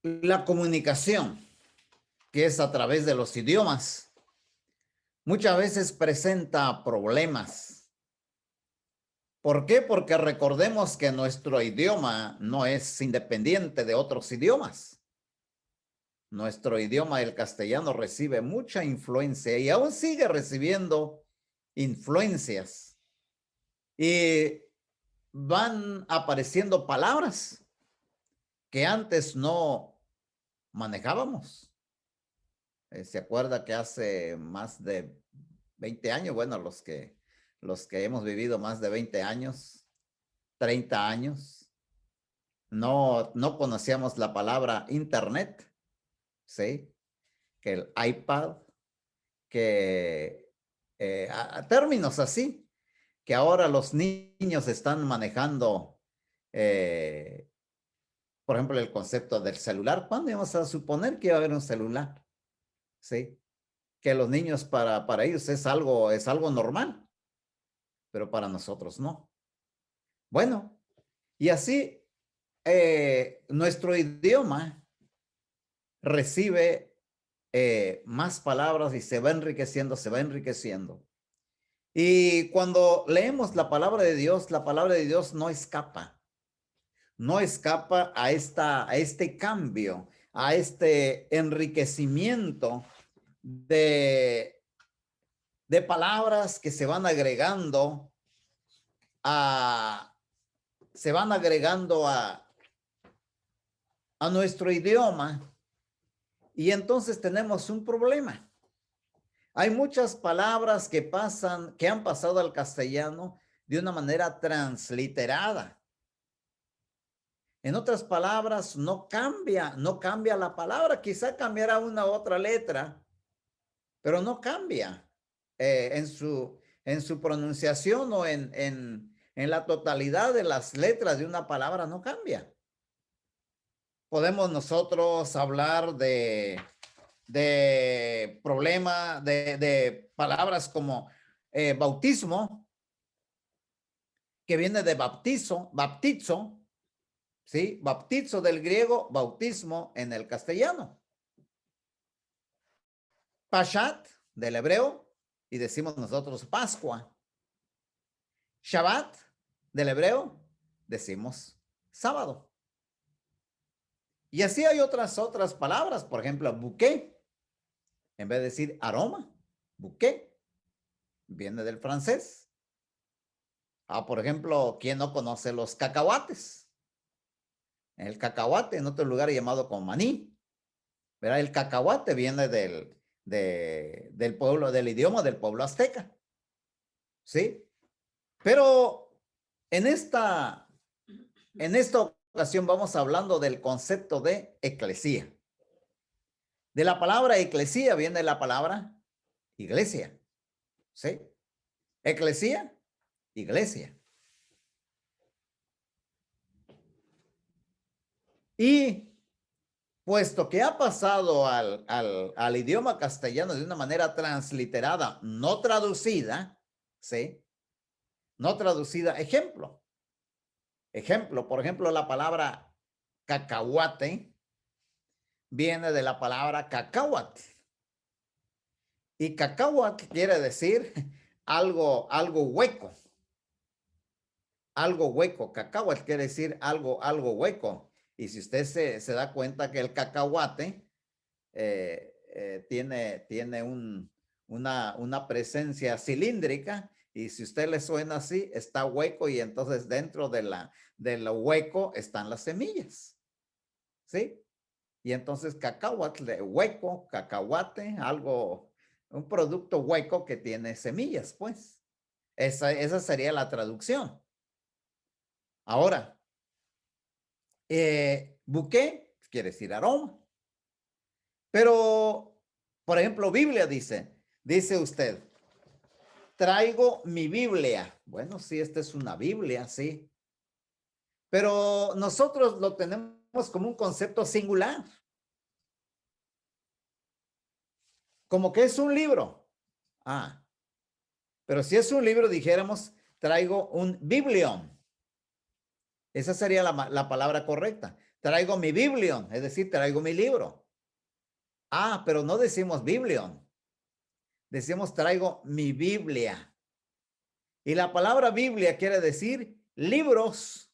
La comunicación, que es a través de los idiomas, muchas veces presenta problemas. ¿Por qué? Porque recordemos que nuestro idioma no es independiente de otros idiomas. Nuestro idioma, el castellano, recibe mucha influencia y aún sigue recibiendo influencias. Y van apareciendo palabras que antes no manejábamos. ¿Se acuerda que hace más de 20 años, bueno, los que hemos vivido más de 20 años, 30 años, no conocíamos la palabra internet, ¿sí? Que el iPad, que términos así, que ahora los niños están manejando, por ejemplo, el concepto del celular. ¿Cuándo íbamos a suponer que iba a haber un celular? ¿Sí? Que los niños para ellos es algo normal, pero para nosotros no. Bueno, y así nuestro idioma recibe más palabras y se va enriqueciendo, se va enriqueciendo. Y cuando leemos la palabra de Dios no escapa, no escapa a este cambio, a este enriquecimiento de, de palabras que se van agregando a, se van agregando a nuestro idioma y entonces tenemos un problema. Hay muchas palabras que han pasado al castellano de una manera transliterada. En otras palabras, no cambia la palabra, quizá cambiará una u otra letra, pero no cambia en su pronunciación o en la totalidad de las letras de una palabra, no cambia. Podemos nosotros hablar de problema, de palabras como bautismo, que viene de baptizo, ¿sí? Baptizo del griego, bautismo en el castellano. Pashat del hebreo, y decimos nosotros Pascua. Shabbat del hebreo, decimos sábado. Y así hay otras palabras, por ejemplo, bouquet, en vez de decir aroma, bouquet, viene del francés. Por ejemplo, ¿quién no conoce los cacahuates? El cacahuate en otro lugar llamado como maní. ¿Verdad? El cacahuate viene del pueblo, del idioma del pueblo azteca. ¿Sí? Pero en esta ocasión vamos hablando del concepto de eclesía. De la palabra eclesía viene la palabra iglesia. ¿Sí? Eclesía, iglesia. Y puesto que ha pasado al idioma castellano de una manera transliterada, no traducida, ¿sí? No traducida. Ejemplo, por ejemplo, la palabra cacahuate viene de la palabra cacahuate. Y cacahuate quiere decir algo hueco. Algo hueco. Cacahuate quiere decir algo hueco. Y si usted se da cuenta que el cacahuate tiene una presencia cilíndrica y si usted le suena así, está hueco y entonces dentro de lo hueco están las semillas. ¿Sí? Y entonces cacahuate, hueco, cacahuate, un producto hueco que tiene semillas, pues. Esa sería la traducción. Ahora, bouquet quiere decir aroma. Pero, por ejemplo, Biblia dice usted, traigo mi Biblia. Bueno, sí, esta es una Biblia, sí. Pero nosotros lo tenemos como un concepto singular. Como que es un libro. Pero si es un libro, dijéramos, traigo un biblión. Esa sería la palabra correcta. Traigo mi biblion, es decir, traigo mi libro. Ah, pero no decimos biblion. Decimos traigo mi Biblia. Y la palabra Biblia quiere decir libros.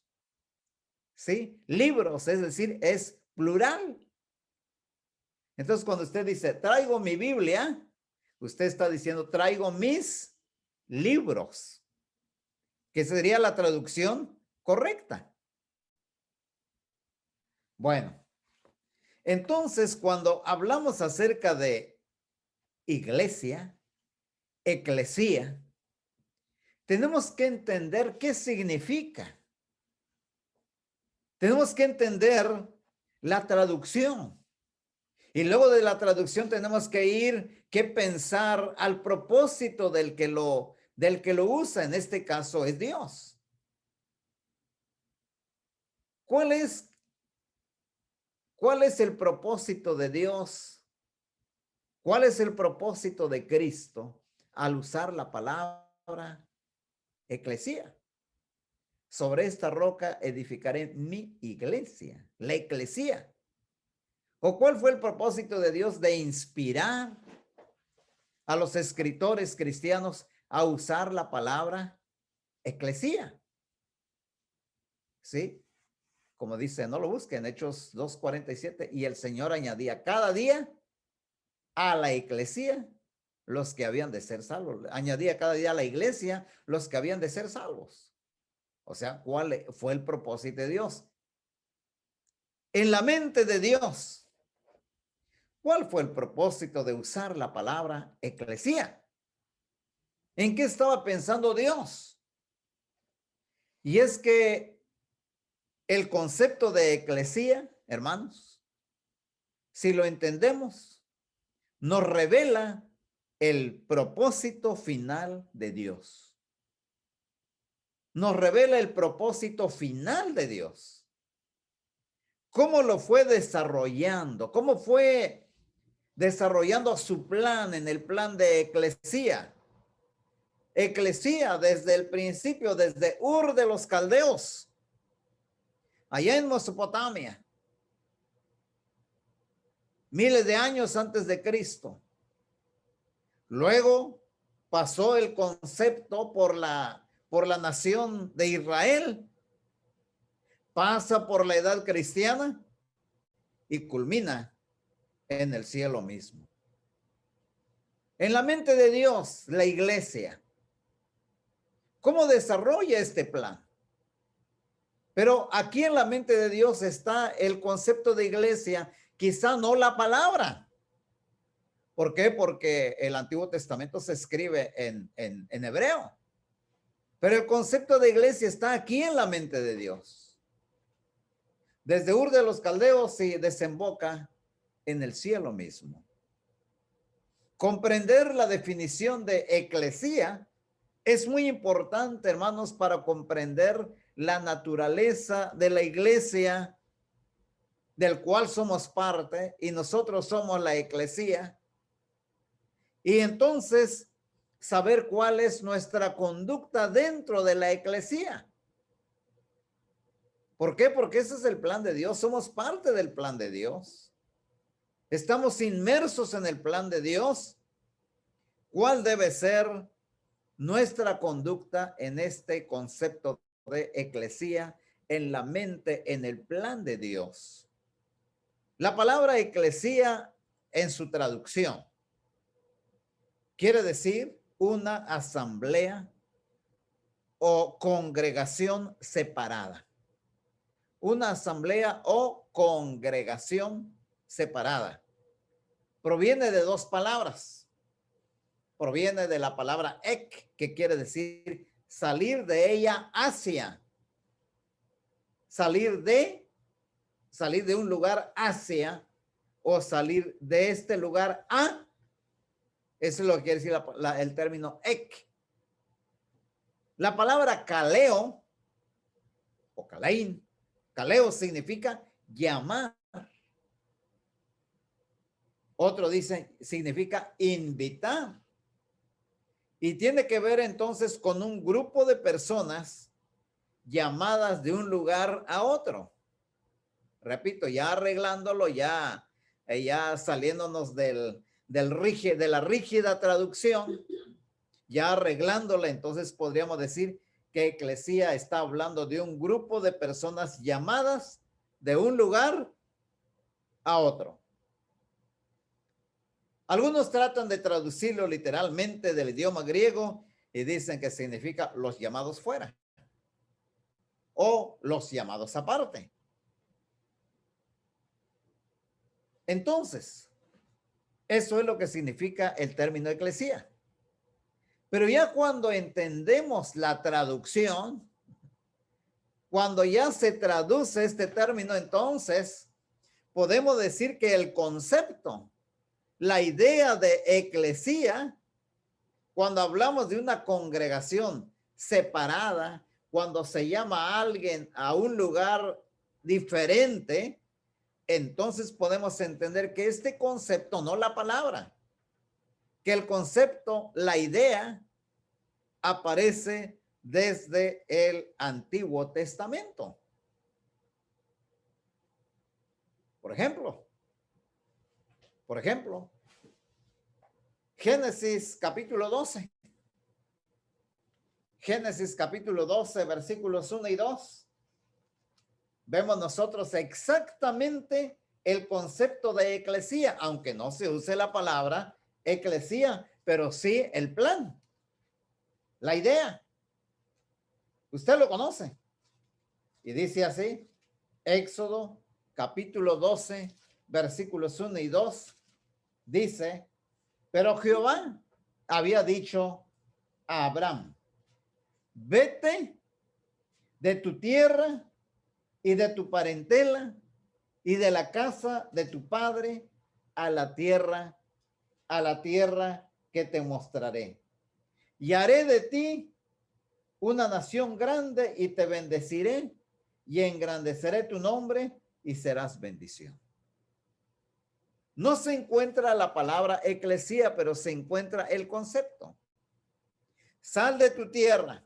¿Sí? Libros, es decir, es plural. Entonces, cuando usted dice traigo mi Biblia, usted está diciendo traigo mis libros, que sería la traducción correcta. Bueno, entonces cuando hablamos acerca de iglesia, eclesía, tenemos que entender qué significa. Tenemos que entender la traducción. Y luego de la traducción tenemos que pensar al propósito del que lo usa. En este caso es Dios. ¿Cuál es el propósito de Dios? ¿Cuál es el propósito de Cristo al usar la palabra eclesía? Sobre esta roca edificaré mi iglesia, la eclesía. ¿O cuál fue el propósito de Dios de inspirar a los escritores cristianos a usar la palabra eclesía? ¿Sí? Como dice, no lo busquen, Hechos 2:47, y el Señor añadía cada día a la eclesía los que habían de ser salvos. Añadía cada día a la iglesia los que habían de ser salvos. O sea, ¿cuál fue el propósito de Dios? En la mente de Dios, ¿cuál fue el propósito de usar la palabra eclesía? ¿En qué estaba pensando Dios? Y es que el concepto de eclesía, hermanos, si lo entendemos, nos revela el propósito final de Dios. Nos revela el propósito final de Dios. ¿Cómo lo fue desarrollando? ¿Cómo fue desarrollando su plan en el plan de eclesía? Eclesía desde el principio, desde Ur de los Caldeos, allá en Mesopotamia, miles de años antes de Cristo. Luego pasó el concepto por la nación de Israel, pasa por la edad cristiana y culmina en el cielo mismo. En la mente de Dios, la iglesia, ¿cómo desarrolla este plan? Pero aquí en la mente de Dios está el concepto de iglesia, quizá no la palabra. ¿Por qué? Porque el Antiguo Testamento se escribe en hebreo. Pero el concepto de iglesia está aquí en la mente de Dios. Desde Ur de los Caldeos y desemboca en el cielo mismo. Comprender la definición de eclesía es muy importante, hermanos, para comprender la naturaleza de la iglesia del cual somos parte y nosotros somos la eclesía. Y entonces saber cuál es nuestra conducta dentro de la eclesía. ¿Por qué? Porque ese es el plan de Dios. Somos parte del plan de Dios. Estamos inmersos en el plan de Dios. ¿Cuál debe ser nuestra conducta en este concepto de eclesía, en la mente, en el plan de Dios? La palabra eclesía en su traducción quiere decir una asamblea o congregación separada. Una asamblea o congregación separada. Proviene de dos palabras. Proviene de la palabra ek, que quiere decir salir de ella hacia. Salir de un lugar hacia o salir de este lugar a. Eso es lo que quiere decir el término ek. La palabra kaleo o kalain. Kaleo significa llamar. Otro dice, significa invitar. Y tiene que ver entonces con un grupo de personas llamadas de un lugar a otro. repito, ya arreglándolo, ya saliéndonos de la rígida traducción, ya arreglándola, entonces podríamos decir que eclesía está hablando de un grupo de personas llamadas de un lugar a otro. Algunos tratan de traducirlo literalmente del idioma griego y dicen que significa los llamados fuera o los llamados aparte. Entonces, eso es lo que significa el término eclesía. Pero ya cuando entendemos la traducción, cuando ya se traduce este término, entonces podemos decir que el concepto, la idea de eclesía, cuando hablamos de una congregación separada, cuando se llama a alguien a un lugar diferente, entonces podemos entender que este concepto, no la palabra, que el concepto, la idea, aparece desde el Antiguo Testamento. Por ejemplo, Génesis capítulo 12. Génesis capítulo 12, versículos 1 y 2. Vemos nosotros exactamente el concepto de eclesía, aunque no se use la palabra eclesía, pero sí el plan, la idea. Usted lo conoce. Y dice así, Éxodo capítulo 12, versículos 1 y 2, dice, pero Jehová había dicho a Abraham, vete de tu tierra y de tu parentela y de la casa de tu padre a la tierra que te mostraré. Y haré de ti una nación grande y te bendeciré y engrandeceré tu nombre y serás bendición. No se encuentra la palabra eclesía, pero se encuentra el concepto. Sal de tu tierra.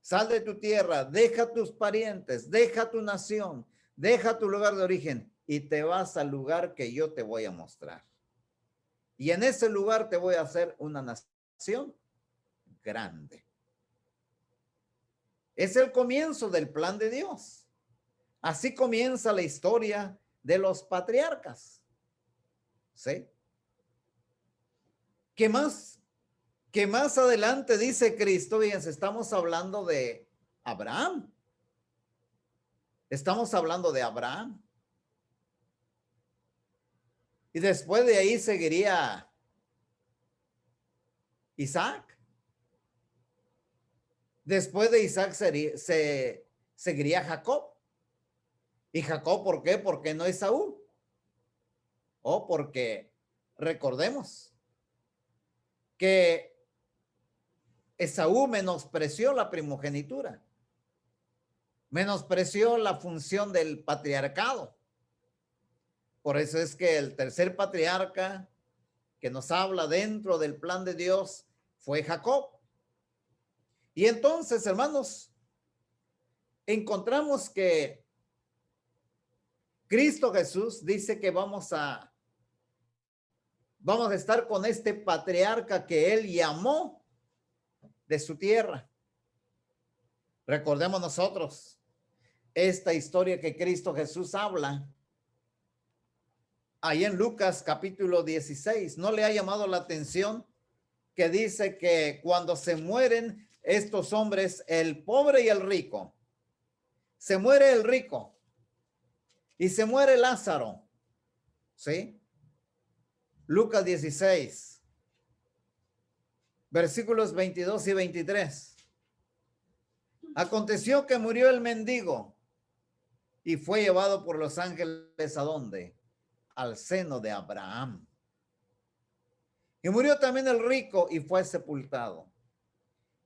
Sal de tu tierra, deja tus parientes, deja tu nación, deja tu lugar de origen y te vas al lugar que yo te voy a mostrar. Y en ese lugar te voy a hacer una nación grande. Es el comienzo del plan de Dios. Así comienza la historia de los patriarcas. ¿Sí? ¿Qué más? Que más adelante dice Cristo, fíjense, estamos hablando de Abraham. Estamos hablando de Abraham. Y después de ahí seguiría Isaac. Después de Isaac seguiría Jacob. ¿Y Jacob por qué? Porque no Esaú. O porque recordemos que Esaú menospreció la primogenitura. Menospreció la función del patriarcado. Por eso es que el tercer patriarca que nos habla dentro del plan de Dios fue Jacob. Y entonces, hermanos, encontramos que Cristo Jesús dice que vamos a estar con este patriarca que él llamó de su tierra. Recordemos nosotros esta historia que Cristo Jesús habla ahí en Lucas capítulo 16. ¿No le ha llamado la atención que dice que cuando se mueren estos hombres, el pobre y el rico, se muere el rico y se muere Lázaro? ¿Sí? Lucas 16, versículos 22 y 23. Aconteció que murió el mendigo y fue llevado por los ángeles ¿a dónde? Al seno de Abraham. Y murió también el rico y fue sepultado.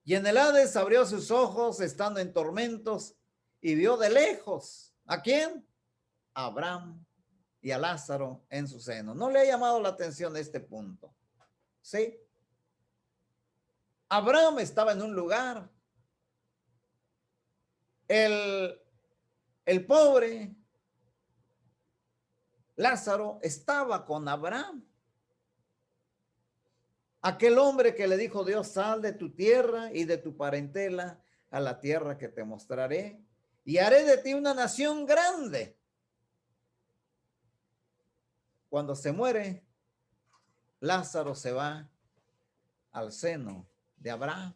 Y en el Hades abrió sus ojos estando en tormentos y vio de lejos. ¿A quién? A Abraham y a Lázaro en su seno. ¿No le ha llamado la atención este punto? ¿Sí? Abraham estaba en un lugar. El pobre Lázaro estaba con Abraham. Aquel hombre que le dijo Dios, sal de tu tierra y de tu parentela a la tierra que te mostraré y haré de ti una nación grande. Cuando se muere, Lázaro se va al seno de Abraham,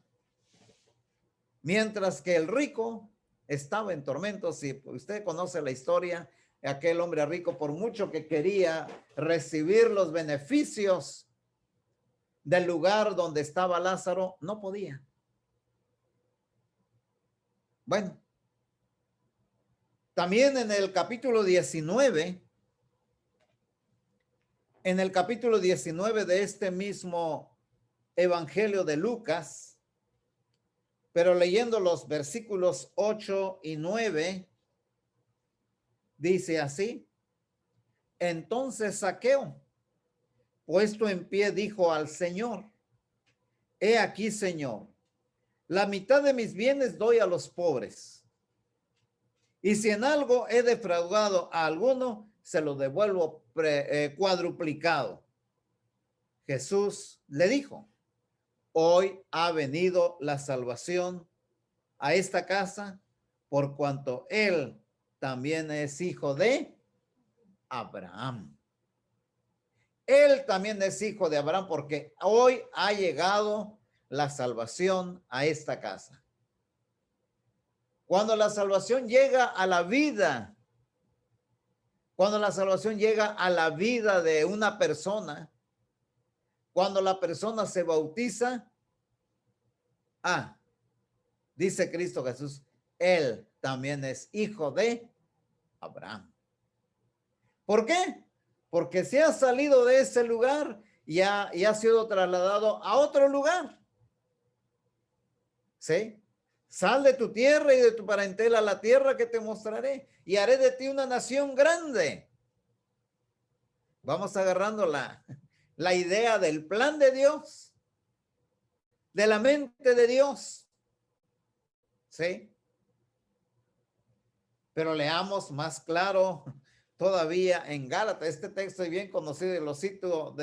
mientras que el rico estaba en tormentos. Si usted conoce la historia, aquel hombre rico, por mucho que quería recibir los beneficios del lugar donde estaba Lázaro, no podía. Bueno, también en el capítulo 19, de este mismo Evangelio de Lucas, pero leyendo los versículos 8 y 9, dice así: entonces Zaqueo, puesto en pie, dijo al Señor, he aquí, Señor, la mitad de mis bienes doy a los pobres, y si en algo he defraudado a alguno, se lo devuelvo cuadruplicado. Jesús le dijo, hoy ha venido la salvación a esta casa, por cuanto él también es hijo de Abraham. Él también es hijo de Abraham, porque hoy ha llegado la salvación a esta casa. Cuando la salvación llega a la vida, cuando la salvación llega a la vida de una persona, cuando la persona se bautiza, dice Cristo Jesús, él también es hijo de Abraham. ¿Por qué? Porque se ha salido de ese lugar y ha sido trasladado a otro lugar. ¿Sí? Sal de tu tierra y de tu parentela a la tierra que te mostraré y haré de ti una nación grande. Vamos agarrando la idea del plan de Dios, de la mente de Dios. ¿Sí? Pero leamos más claro todavía en Gálatas. Este texto es bien conocido y lo cito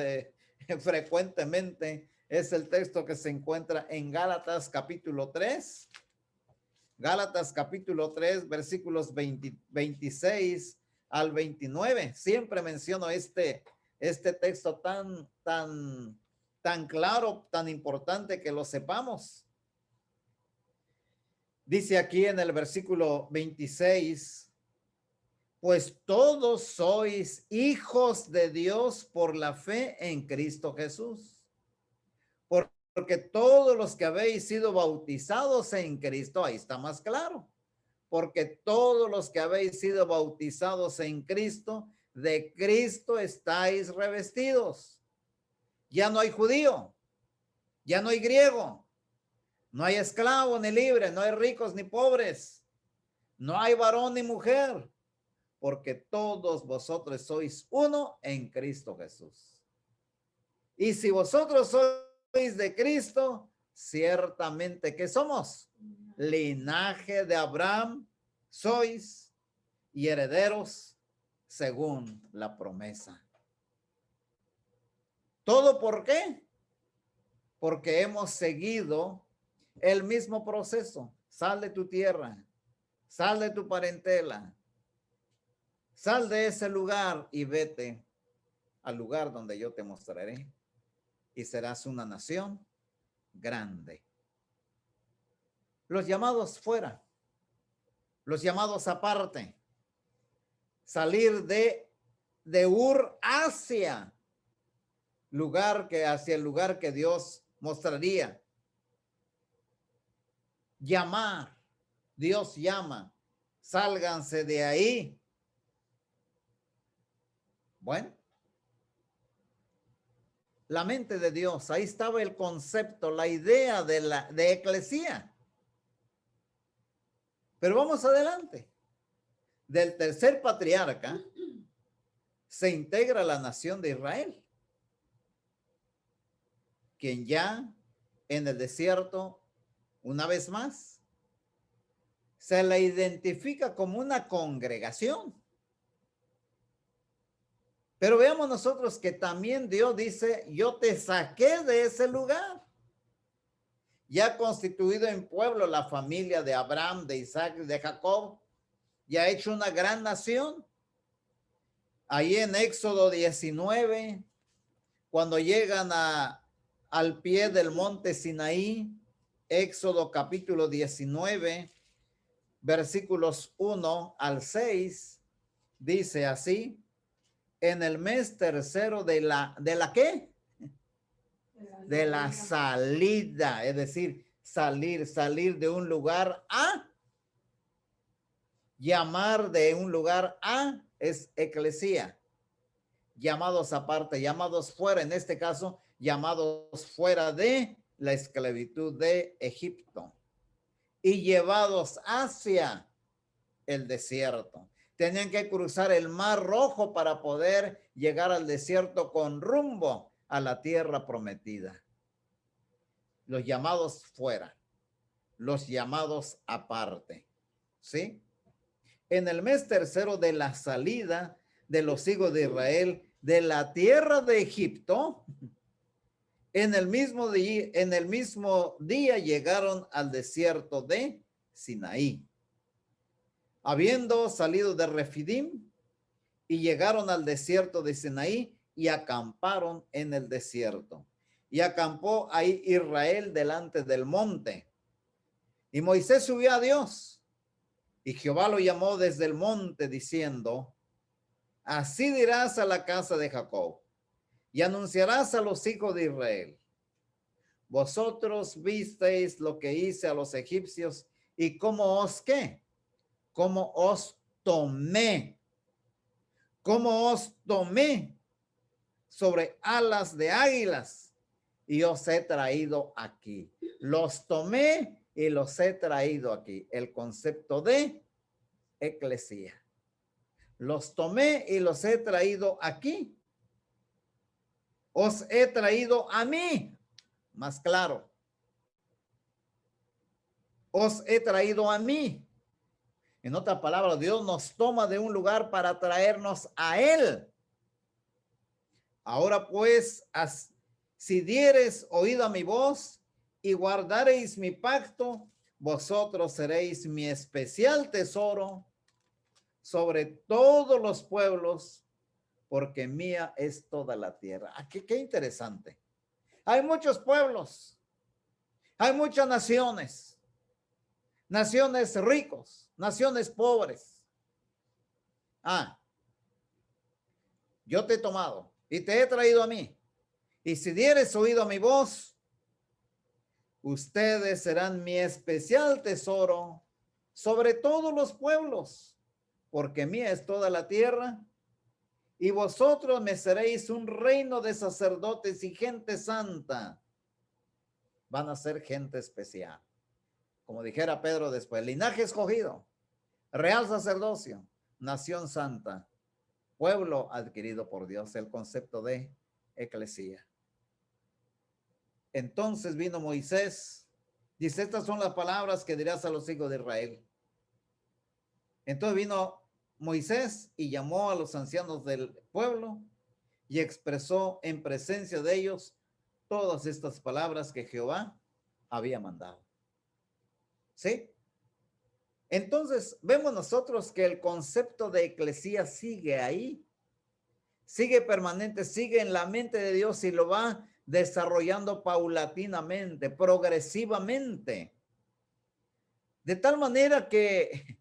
frecuentemente. Es el texto que se encuentra en Gálatas capítulo 3. Gálatas capítulo 3, versículos 26 al 29. Siempre menciono este texto tan claro, tan importante que lo sepamos. Dice aquí en el versículo 26, pues todos sois hijos de Dios por la fe en Cristo Jesús. Porque todos los que habéis sido bautizados en Cristo, ahí está más claro, porque todos los que habéis sido bautizados en Cristo, de Cristo estáis revestidos. Ya no hay judío, ya no hay griego, no hay esclavo ni libre, no hay ricos ni pobres, no hay varón ni mujer, porque todos vosotros sois uno en Cristo Jesús. Y si vosotros sois de Cristo, ciertamente que somos linaje de Abraham, sois y herederos según la promesa. ¿Todo por qué? Porque hemos seguido el mismo proceso. Sal de tu tierra, sal de tu parentela, sal de ese lugar y vete al lugar donde yo te mostraré y serás una nación grande. Los llamados fuera, los llamados aparte, salir de Ur hacia el lugar que Dios mostraría. Llamar, Dios llama, sálganse de ahí. Bueno, la mente de Dios, ahí estaba el concepto, la idea de eclesía. Pero vamos adelante. Del tercer patriarca se integra la nación de Israel, quien ya en el desierto, una vez más, se le identifica como una congregación. Pero veamos nosotros que también Dios dice, yo te saqué de ese lugar. Ya constituido en pueblo la familia de Abraham, de Isaac y de Jacob, ya ha hecho una gran nación. Ahí en Éxodo 19, cuando llegan al pie del monte Sinaí, Éxodo capítulo 19, versículos 1 al 6, dice así: en el mes tercero ¿de la qué? De la salida, es decir, salir de un lugar a, llamar de un lugar a es eclesía, llamados aparte, llamados fuera, en este caso, llamados fuera de la esclavitud de Egipto y llevados hacia el desierto. Tenían que cruzar el Mar Rojo para poder llegar al desierto con rumbo a la tierra prometida. Los llamados fuera, los llamados aparte, ¿sí? En el mes tercero de la salida de los hijos de Israel de la tierra de Egipto, en el mismo día llegaron al desierto de Sinaí. Habiendo salido de Refidim, y llegaron al desierto de Sinaí y acamparon en el desierto. Y acampó ahí Israel delante del monte. Y Moisés subió a Dios, y Jehová lo llamó desde el monte diciendo: así dirás a la casa de Jacob, y anunciarás a los hijos de Israel: vosotros visteis lo que hice a los egipcios, y cómo os qué, cómo os tomé, cómo os tomé sobre alas de águilas y os he traído aquí. Los tomé y los he traído aquí. El concepto de eclesía. Los tomé y los he traído aquí. Os he traído a mí. Más claro. Os he traído a mí. En otras palabras, Dios nos toma de un lugar para traernos a Él. Ahora pues, si diereis oído a mi voz y guardareis mi pacto, vosotros seréis mi especial tesoro sobre todos los pueblos, porque mía es toda la tierra. Aquí, qué interesante. Hay muchos pueblos, hay muchas naciones, naciones ricos, naciones pobres. Yo te he tomado y te he traído a mí. Y si dieres oído a mi voz, ustedes serán mi especial tesoro sobre todos los pueblos, porque mía es toda la tierra, y vosotros me seréis un reino de sacerdotes y gente santa. Van a ser gente especial. Como dijera Pedro después, linaje escogido, real sacerdocio, nación santa, pueblo adquirido por Dios, el concepto de eclesía. Entonces vino Moisés, dice, estas son las palabras que dirás a los hijos de Israel. Entonces vino Moisés y llamó a los ancianos del pueblo y expresó en presencia de ellos todas estas palabras que Jehová había mandado. ¿Sí? Entonces vemos nosotros que el concepto de eclesía sigue ahí, sigue permanente, sigue en la mente de Dios y lo va desarrollando paulatinamente, progresivamente. De tal manera que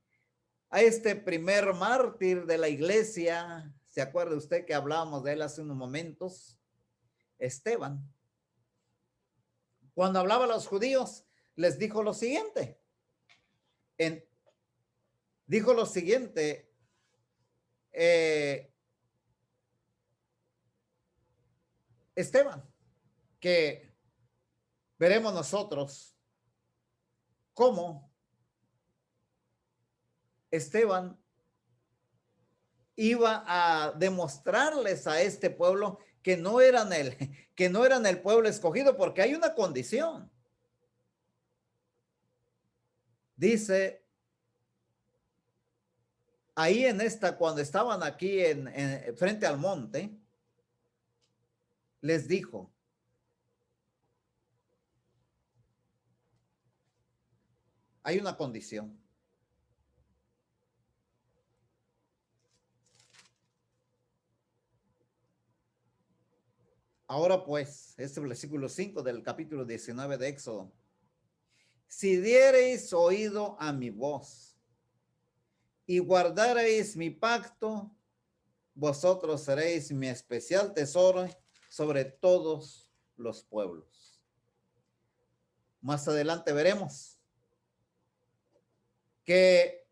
a este primer mártir de la iglesia, ¿se acuerda usted que hablábamos de él hace unos momentos? Esteban. Cuando hablaba a los judíos, les dijo lo siguiente. Dijo lo siguiente, Esteban, que veremos nosotros cómo Esteban iba a demostrarles a este pueblo que no eran el pueblo escogido, porque hay una condición. Dice ahí cuando estaban aquí frente al monte, les dijo: hay una condición. Ahora pues, este versículo 5 del capítulo 19 de Éxodo. Si diereis oído a mi voz y guardareis mi pacto, vosotros seréis mi especial tesoro sobre todos los pueblos. Más adelante veremos que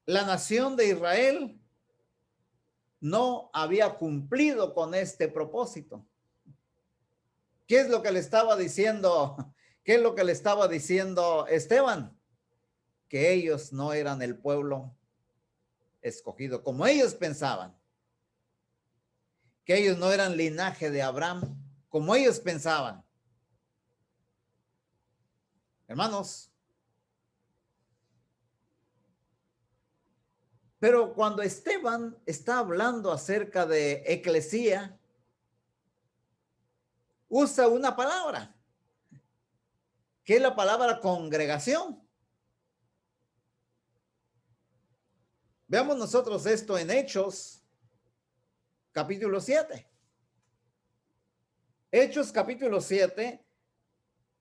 la nación de Israel no había cumplido con este propósito. ¿Qué es lo que le estaba diciendo? ¿Qué es lo que le estaba diciendo Esteban? Que ellos no eran el pueblo escogido, como ellos pensaban. Que ellos no eran linaje de Abraham, como ellos pensaban. Hermanos, pero cuando Esteban está hablando acerca de eclesía, usa una palabra, que es la palabra congregación. Veamos nosotros esto en Hechos, capítulo 7. Hechos, capítulo 7,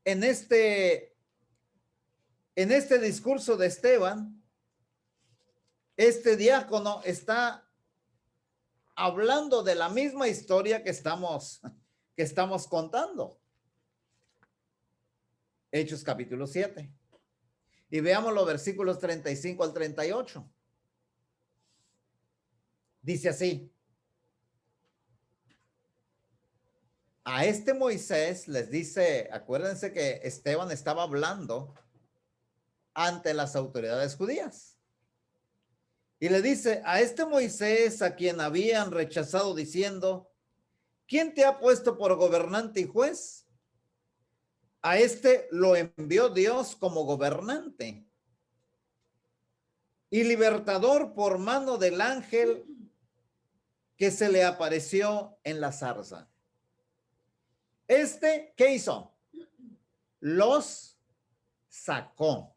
en este discurso de Esteban, este diácono está hablando de la misma historia que estamos contando. Hechos capítulo 7. Y veamos los versículos 35 al 38. Dice así: a este Moisés les dice, acuérdense que Esteban estaba hablando ante las autoridades judías. Y le dice: a este Moisés, a quien habían rechazado, diciendo: ¿quién te ha puesto por gobernante y juez? A este lo envió Dios como gobernante y libertador por mano del ángel que se le apareció en la zarza. ¿Qué hizo? Los sacó.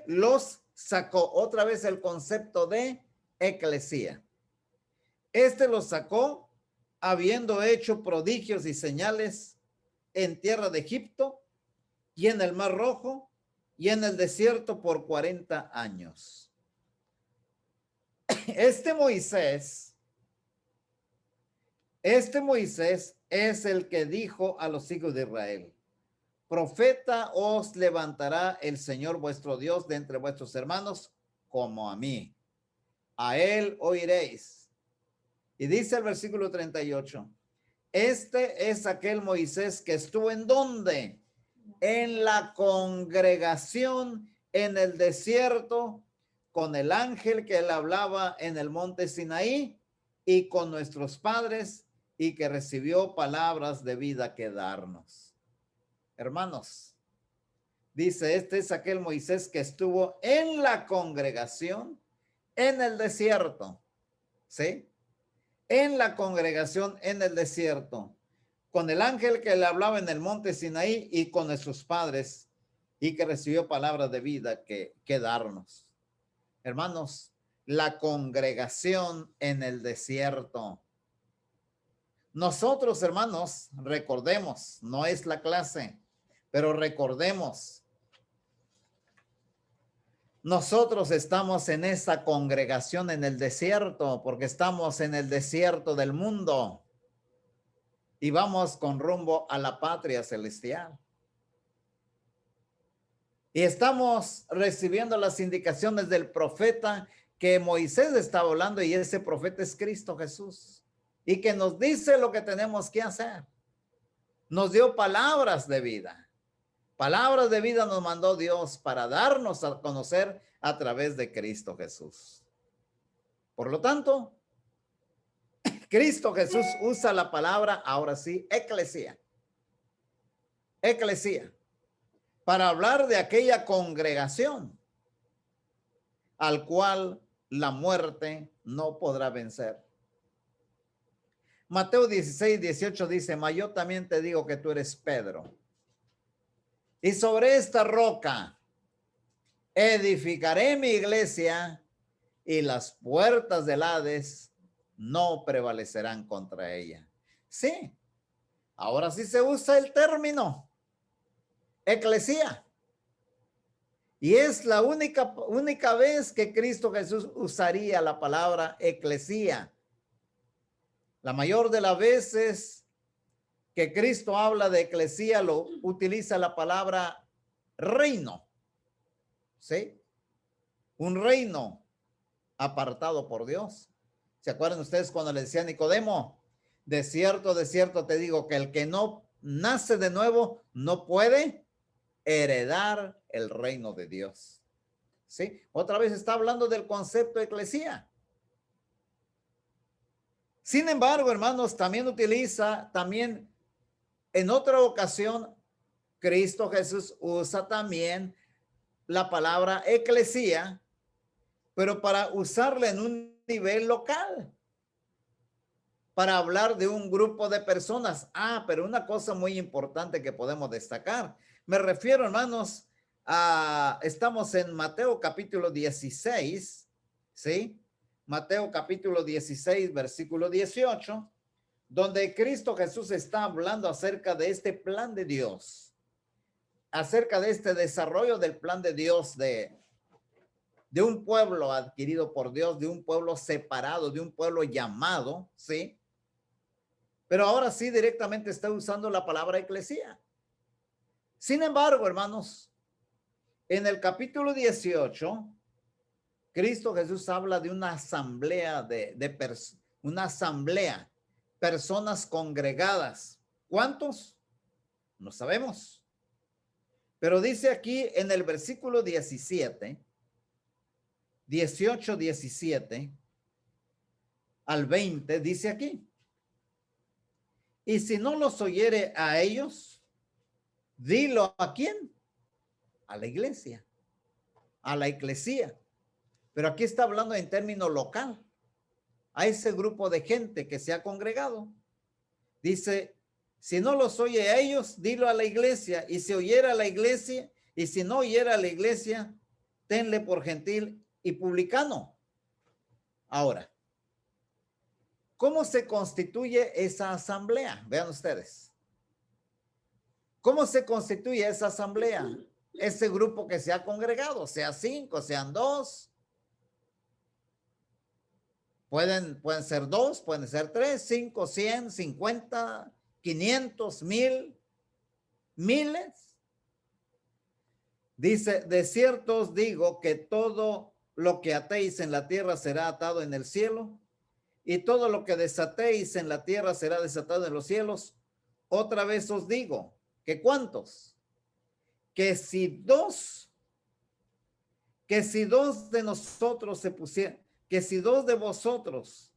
Los sacó. Otra vez el concepto de eclesía. Los sacó habiendo hecho prodigios y señales en tierra de Egipto y en el Mar Rojo y en el desierto por 40 años. Moisés es el que dijo a los hijos de Israel: profeta os levantará el Señor vuestro Dios de entre vuestros hermanos, como a mí. A él oiréis. Y dice el versículo 38, este es aquel Moisés que estuvo ¿en dónde? En la congregación en el desierto, con el ángel que él hablaba en el monte Sinaí y con nuestros padres, y que recibió palabras de vida que darnos. Hermanos, dice, este es aquel Moisés que estuvo en la congregación en el desierto, ¿sí? En la congregación en el desierto, con el ángel que le hablaba en el monte Sinaí y con nuestros padres, y que recibió palabras de vida que darnos. Hermanos, la congregación en el desierto. Nosotros, hermanos, recordemos, no es la clase, pero recordemos, nosotros estamos en esa congregación en el desierto porque estamos en el desierto del mundo y vamos con rumbo a la patria celestial. Y estamos recibiendo las indicaciones del profeta que Moisés estaba hablando, y ese profeta es Cristo Jesús, y que nos dice lo que tenemos que hacer. Nos dio palabras de vida. Palabras de vida nos mandó Dios para darnos a conocer a través de Cristo Jesús. Por lo tanto, Cristo Jesús usa la palabra, ahora sí, eclesía. Eclesía. Para hablar de aquella congregación al cual la muerte no podrá vencer. Mateo 16:18 dice, mas yo también te digo que tú eres Pedro. Y sobre esta roca edificaré mi iglesia y las puertas del Hades no prevalecerán contra ella. Sí, ahora sí se usa el término eclesía. Y es la única vez que Cristo Jesús usaría la palabra eclesía. La mayor de las veces que Cristo habla de eclesía, lo utiliza la palabra reino. ¿Sí? Un reino apartado por Dios. ¿Se acuerdan ustedes cuando le decía a Nicodemo? De cierto te digo que el que no nace de nuevo no puede heredar el reino de Dios. ¿Sí? Otra vez está hablando del concepto de eclesía. Sin embargo, hermanos, también utiliza, en otra ocasión, Cristo Jesús usa también la palabra eclesía, pero para usarla en un nivel local, para hablar de un grupo de personas. Pero una cosa muy importante que podemos destacar, me refiero, hermanos, estamos en Mateo capítulo 16, ¿sí? Mateo capítulo 16, versículo 18, donde Cristo Jesús está hablando acerca de este plan de Dios, acerca de este desarrollo del plan de Dios de un pueblo adquirido por Dios, de un pueblo separado, de un pueblo llamado, ¿sí? Pero ahora sí directamente está usando la palabra eclesía. Sin embargo, hermanos, en el capítulo 18, Cristo Jesús habla de una asamblea una asamblea, personas congregadas. ¿Cuántos? No sabemos. Pero dice aquí en el versículo 17, 18, 17 al 20, dice aquí. Y si no los oyere a ellos, dilo a quién, a la iglesia, a la eclesía. Pero aquí está hablando en término local, a ese grupo de gente que se ha congregado. Dice, si no los oye a ellos, dilo a la iglesia. Y si oyera a la iglesia, y si no oyera a la iglesia, tenle por gentil y publicano. Ahora, ¿cómo se constituye esa asamblea? Vean ustedes. ¿Cómo se constituye esa asamblea? Ese grupo que se ha congregado, sea 5, sean 2. Pueden ser 2, pueden ser 3, 5, 100, 50, 500, 1000, miles. Dice, de cierto os digo que todo lo que atéis en la tierra será atado en el cielo, y todo lo que desatéis en la tierra será desatado en los cielos. Otra vez os digo, ¿que cuántos? Que si dos de nosotros que si 2 de vosotros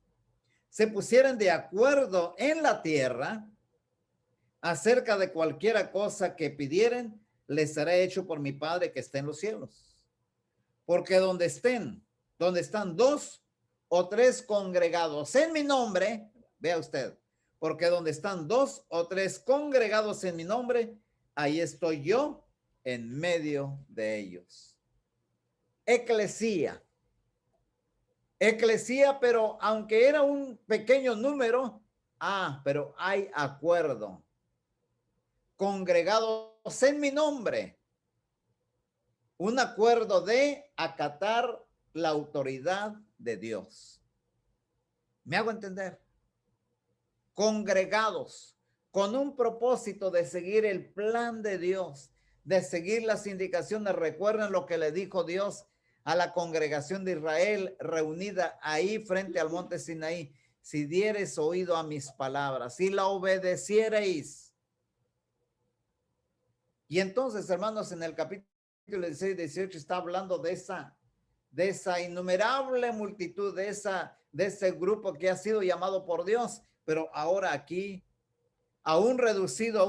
se pusieran de acuerdo en la tierra acerca de cualquiera cosa que pidieren, les será hecho por mi Padre que está en los cielos. Porque donde están 2 o 3 congregados en mi nombre, vea usted, porque donde están 2 o 3 congregados en mi nombre, ahí estoy yo en medio de ellos. Eclesía, pero aunque era un pequeño número, pero hay acuerdo. Congregados en mi nombre. Un acuerdo de acatar la autoridad de Dios. ¿Me hago entender? Congregados con un propósito de seguir el plan de Dios, de seguir las indicaciones. Recuerden lo que le dijo Dios a la congregación de Israel reunida ahí frente al monte Sinaí. Si dieres oído a mis palabras, si la obedeciereis. Y entonces, hermanos, en el capítulo 16, 18 está hablando de esa innumerable multitud, de ese grupo que ha sido llamado por Dios, pero ahora aquí, aún reducido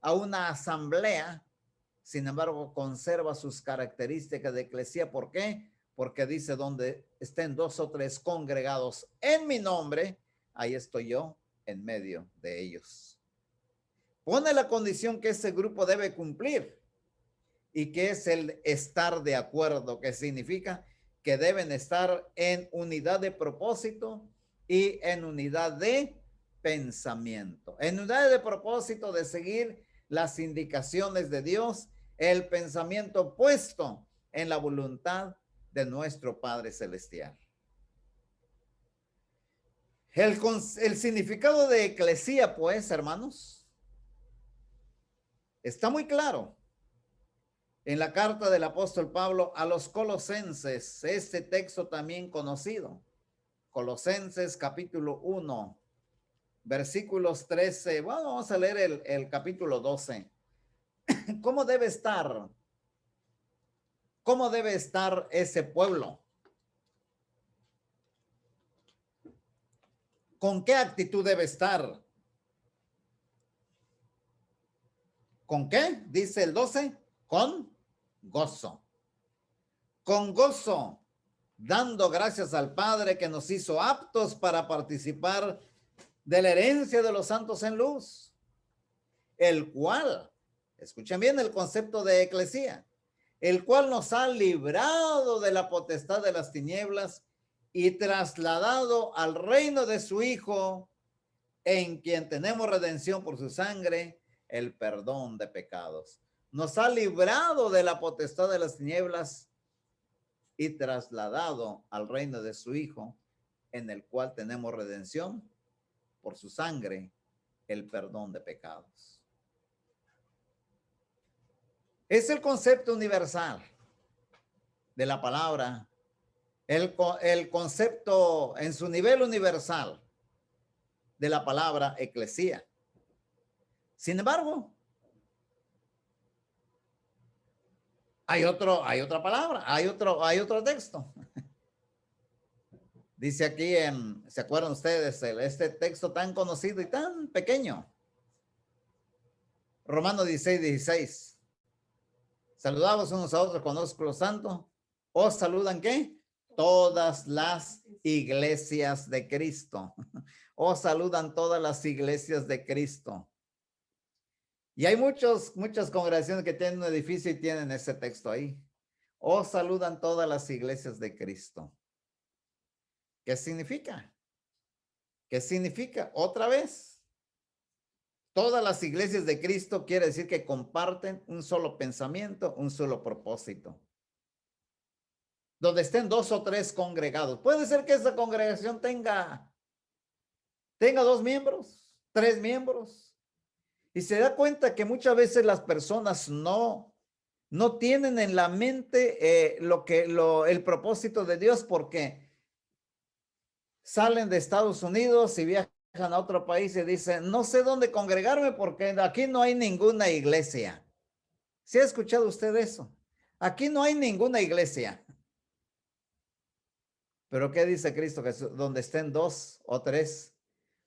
a una asamblea, sin embargo, conserva sus características de eclesía. ¿Por qué? porque dice donde estén dos o tres congregados en mi nombre, ahí estoy yo en medio de ellos. Pone la condición que ese grupo debe cumplir y que es el estar de acuerdo, que significa que deben estar en unidad de propósito y en unidad de pensamiento, en unidad de propósito de seguir las indicaciones de Dios, el pensamiento puesto en la voluntad de nuestro Padre Celestial. El significado de eclesía, pues, hermanos, está muy claro en la carta del apóstol Pablo a los Colosenses, este texto también conocido. Colosenses capítulo 1, versículos 13. Bueno, vamos a leer el capítulo 12. ¿Cómo debe estar? ¿Cómo debe estar ese pueblo? ¿Con qué actitud debe estar? ¿Con qué? Dice el 12. Con gozo. Con gozo, dando gracias al Padre que nos hizo aptos para participar de la herencia de los santos en luz, el cual, escuchen bien el concepto de eclesía, el cual nos ha librado de la potestad de las tinieblas y trasladado al reino de su Hijo, en quien tenemos redención por su sangre, el perdón de pecados. Nos ha librado de la potestad de las tinieblas y trasladado al reino de su Hijo, en el cual tenemos redención por su sangre, el perdón de pecados. Es el concepto universal de la palabra, el concepto en su nivel universal de la palabra eclesía. Sin embargo, hay otra palabra, hay otro texto. Dice aquí ¿se acuerdan ustedes? Este texto tan conocido y tan pequeño. Romanos 16, 16. Saludamos unos a otros con ósculo santo. ¿Os saludan qué? Todas las iglesias de Cristo. Os saludan todas las iglesias de Cristo. Y hay muchas congregaciones que tienen un edificio y tienen ese texto ahí. Os saludan todas las iglesias de Cristo. ¿Qué significa? ¿Qué significa? Otra vez. Todas las iglesias de Cristo quiere decir que comparten un solo pensamiento, un solo propósito. Donde estén dos o tres congregados. Puede ser que esa congregación tenga 2 miembros, 3 miembros. Y se da cuenta que muchas veces las personas no tienen en la mente el propósito de Dios, porque salen de Estados Unidos y viajan a otro país y dicen, no sé dónde congregarme porque aquí no hay ninguna iglesia. ¿Sí ha escuchado usted eso? Aquí no hay ninguna iglesia. Pero ¿qué dice Cristo Jesús? Donde estén 2 o 3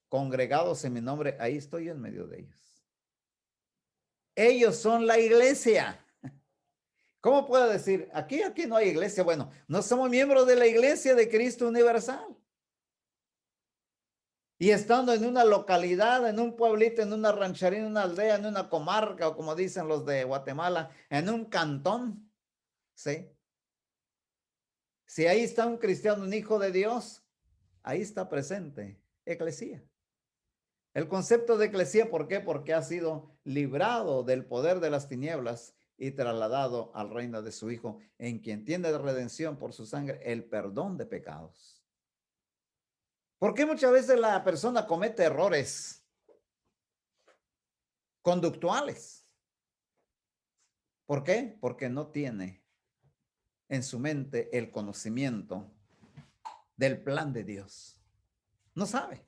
congregados en mi nombre, ahí estoy en medio de ellos. Ellos son la iglesia. ¿Cómo puedo decir? Aquí no hay iglesia. Bueno, no somos miembros de la iglesia de Cristo Universal. Y estando en una localidad, en un pueblito, en una ranchería, en una aldea, en una comarca, o como dicen los de Guatemala, en un cantón, ¿sí? Si ahí está un cristiano, un hijo de Dios, ahí está presente eclesía. El concepto de eclesía, ¿por qué? Porque ha sido librado del poder de las tinieblas y trasladado al reino de su Hijo, en quien tiene de redención por su sangre el perdón de pecados. ¿Por qué muchas veces la persona comete errores conductuales? ¿Por qué? Porque no tiene en su mente el conocimiento del plan de Dios. No sabe.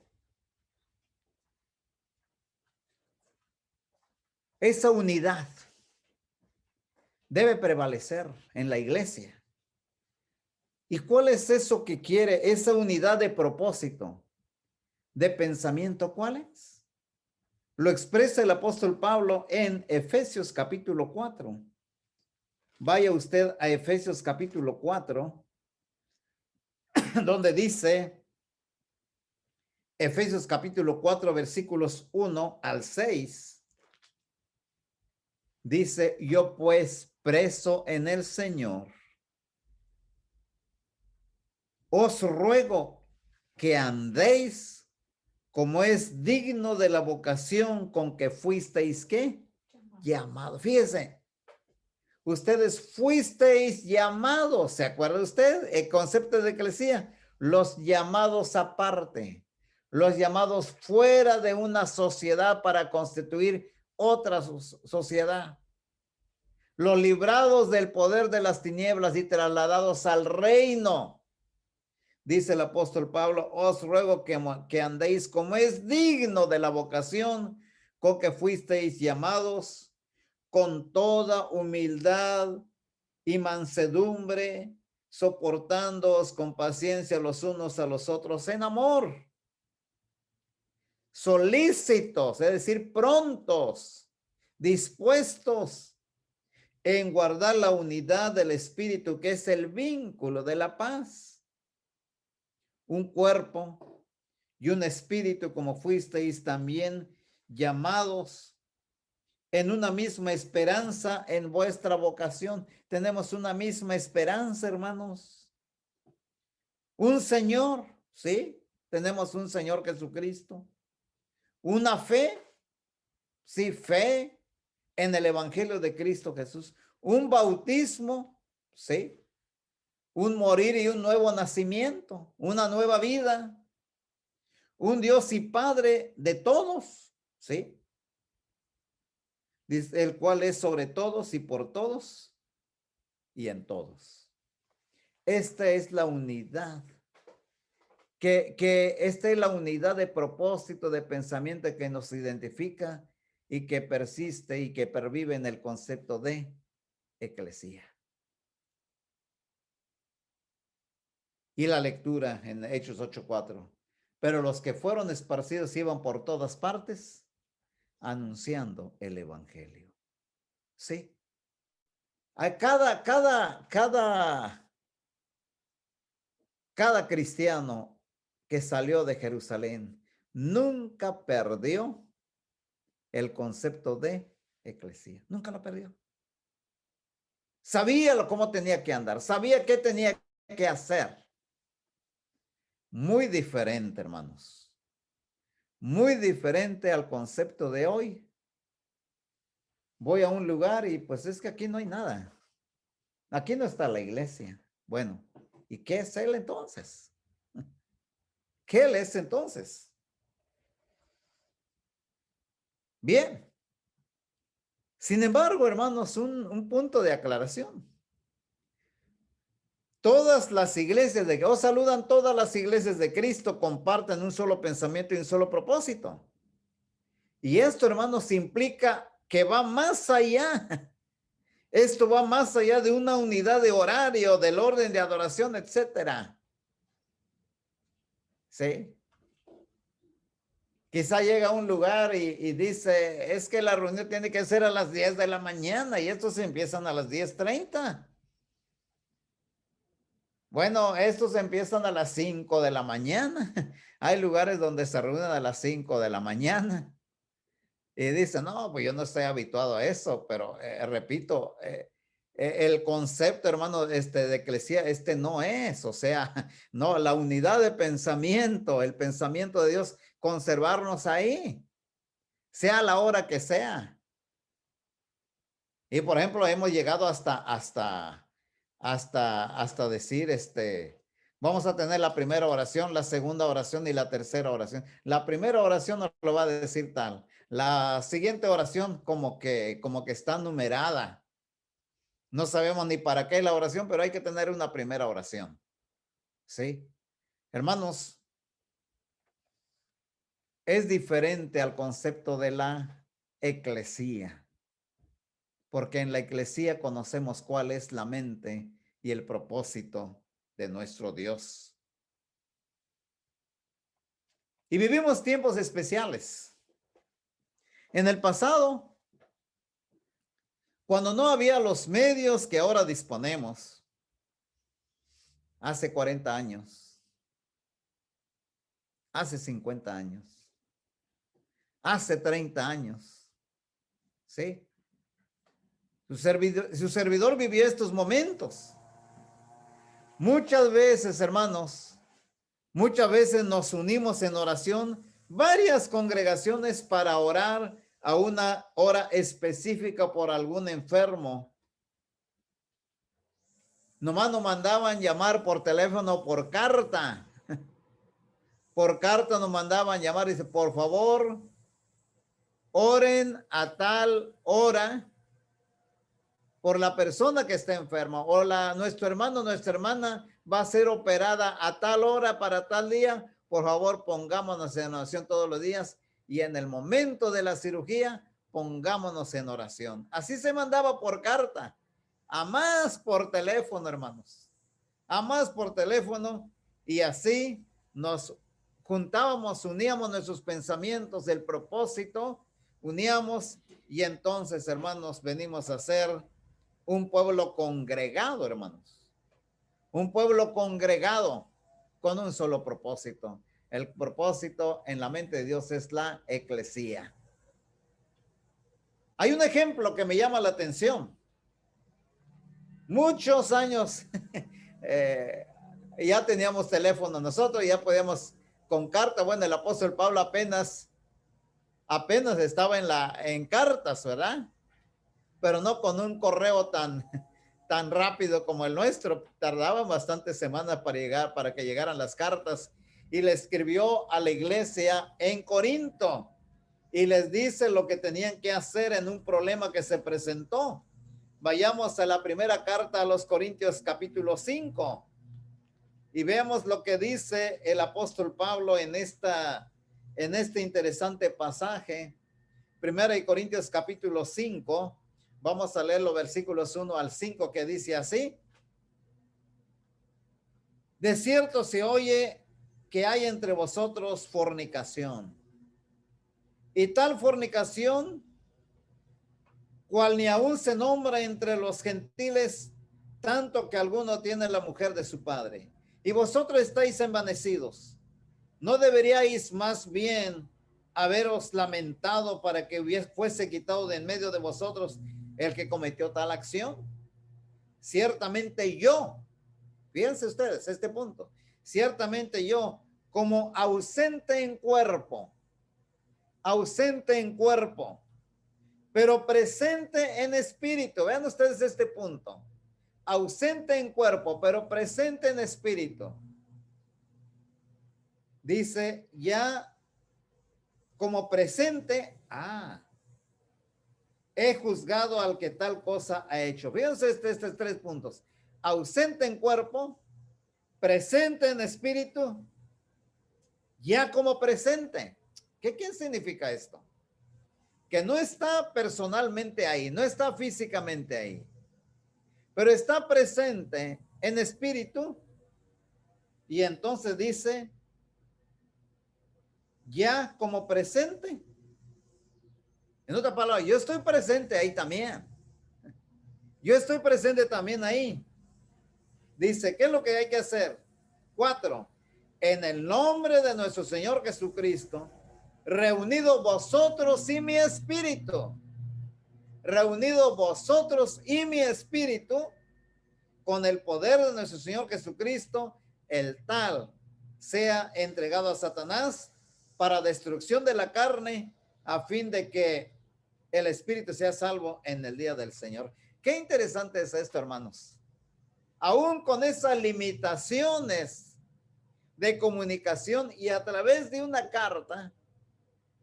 Esa unidad debe prevalecer en la iglesia. ¿Y cuál es eso que quiere? Esa unidad de propósito, de pensamiento, ¿cuál es? Lo expresa el apóstol Pablo en Efesios capítulo 4. Vaya usted a Efesios capítulo 4. donde dice, Efesios capítulo 4, versículos 1 al 6, dice, yo pues preso en el Señor, os ruego que andéis como es digno de la vocación con que fuisteis, ¿qué? Llamado. Fíjese, ustedes fuisteis llamados, ¿se acuerda usted? El concepto de eclesía, los llamados aparte, los llamados fuera de una sociedad para constituir otra sociedad, los librados del poder de las tinieblas y trasladados al reino. Dice el apóstol Pablo, os ruego que andéis como es digno de la vocación con que fuisteis llamados, con toda humildad y mansedumbre, soportándoos con paciencia los unos a los otros en amor, solícitos, es decir, prontos, dispuestos en guardar la unidad del espíritu, que es el vínculo de la paz. Un cuerpo y un espíritu, como fuisteis también llamados en una misma esperanza en vuestra vocación. Tenemos una misma esperanza, hermanos. Un Señor, ¿sí? Tenemos un Señor Jesucristo. Una fe, sí, fe en el Evangelio de Cristo Jesús. Un bautismo, ¿sí? Un morir y un nuevo nacimiento, una nueva vida. Un Dios y Padre de todos, ¿sí? Dice, el cual es sobre todos y por todos y en todos. Esta es la unidad, esta es la unidad de propósito, de pensamiento que nos identifica y que persiste y que pervive en el concepto de eclesía. Y la lectura en Hechos 8:4. Pero los que fueron esparcidos iban por todas partes anunciando el evangelio. Sí. A cada cristiano que salió de Jerusalén nunca perdió el concepto de eclesía. Nunca lo perdió. Sabía cómo tenía que andar. Sabía qué tenía que hacer. Muy diferente, hermanos. Muy diferente al concepto de hoy. Voy a un lugar y pues es que aquí no hay nada. Aquí no está la iglesia. Bueno, ¿y qué es él entonces? ¿Qué él es entonces? Bien. Sin embargo, hermanos, un punto de aclaración. Todas las iglesias de Dios saludan, todas las iglesias de Cristo comparten un solo pensamiento y un solo propósito. Y esto, hermanos, implica que va más allá. Esto va más allá de una unidad de horario, del orden de adoración, etcétera. ¿Sí? Quizá llega a un lugar y dice, es que la reunión tiene que ser a las 10 de la mañana y estos empiezan a las 10:30. Bueno, estos empiezan a las 5 de la mañana. Hay lugares donde se reúnen a las 5 de la mañana. Y dicen, no, pues yo no estoy habituado a eso, pero repito, el concepto, hermano, de eclesía, no es, o sea, no, la unidad de pensamiento, el pensamiento de Dios, conservarnos ahí, sea la hora que sea. Y por ejemplo, hemos llegado hasta decir, vamos a tener la primera oración, la segunda oración y la tercera oración. La primera oración nos lo va a decir tal. La siguiente oración como que está numerada. No sabemos ni para qué la oración, pero hay que tener una primera oración. ¿Sí? Hermanos, es diferente al concepto de la eclesía, porque en la eclesía conocemos cuál es la mente y el propósito de nuestro Dios. Y vivimos tiempos especiales. En el pasado, cuando no había los medios que ahora disponemos, hace 40 años, hace 50 años, hace 30 años, ¿sí? Su servidor vivió estos momentos. Muchas veces, hermanos, muchas veces nos unimos en oración, varias congregaciones para orar a una hora específica por algún enfermo. Nomás nos mandaban llamar por teléfono o por carta. Por carta nos mandaban llamar y dice, por favor, oren a tal hora por la persona que está enferma, o nuestro hermano, nuestra hermana va a ser operada a tal hora para tal día. Por favor, pongámonos en oración todos los días, y en el momento de la cirugía, pongámonos en oración. Así se mandaba por carta, a más por teléfono, hermanos, a más por teléfono, y así nos juntábamos, uníamos nuestros pensamientos, el propósito, uníamos, y entonces, hermanos, venimos a ser un pueblo congregado, hermanos. Un pueblo congregado con un solo propósito. El propósito en la mente de Dios es la eclesía. Hay un ejemplo que me llama la atención. Muchos años ya teníamos teléfono nosotros, ya podíamos con carta. Bueno, el apóstol Pablo apenas estaba en cartas, ¿verdad? Pero no con un correo tan rápido como el nuestro. Tardaban bastantes semanas para que llegaran las cartas, y le escribió a la iglesia en Corinto y les dice lo que tenían que hacer en un problema que se presentó. Vayamos a la primera carta a los Corintios, capítulo 5, y veamos lo que dice el apóstol Pablo en este interesante pasaje. Primera de Corintios, capítulo 5. Vamos a leer los versículos 1 al 5, que dice así: de cierto se oye que hay entre vosotros fornicación, y tal fornicación cual ni aún se nombra entre los gentiles, tanto que alguno tiene la mujer de su padre. Y vosotros estáis envanecidos. ¿No deberíais más bien haberos lamentado para que fuese quitado de en medio de vosotros el que cometió tal acción? Ciertamente yo, fíjense ustedes este punto, ciertamente yo, como ausente en cuerpo, pero presente en espíritu. Vean ustedes este punto: ausente en cuerpo, pero presente en espíritu. Dice, ya como presente, he juzgado al que tal cosa ha hecho. Fíjense estos 3 puntos: ausente en cuerpo, presente en espíritu, ya como presente. ¿Qué significa esto? Que no está personalmente ahí, no está físicamente ahí, pero está presente en espíritu. Y entonces dice, ya como presente. En otra palabra, yo estoy presente ahí también. Yo estoy presente también ahí. Dice, ¿qué es lo que hay que hacer? 4. En el nombre de nuestro Señor Jesucristo, reunidos vosotros y mi espíritu. Reunidos vosotros y mi espíritu, con el poder de nuestro Señor Jesucristo, el tal sea entregado a Satanás para destrucción de la carne, a fin de que el espíritu sea salvo en el día del Señor. Qué interesante es esto, hermanos. Aún con esas limitaciones de comunicación, y a través de una carta,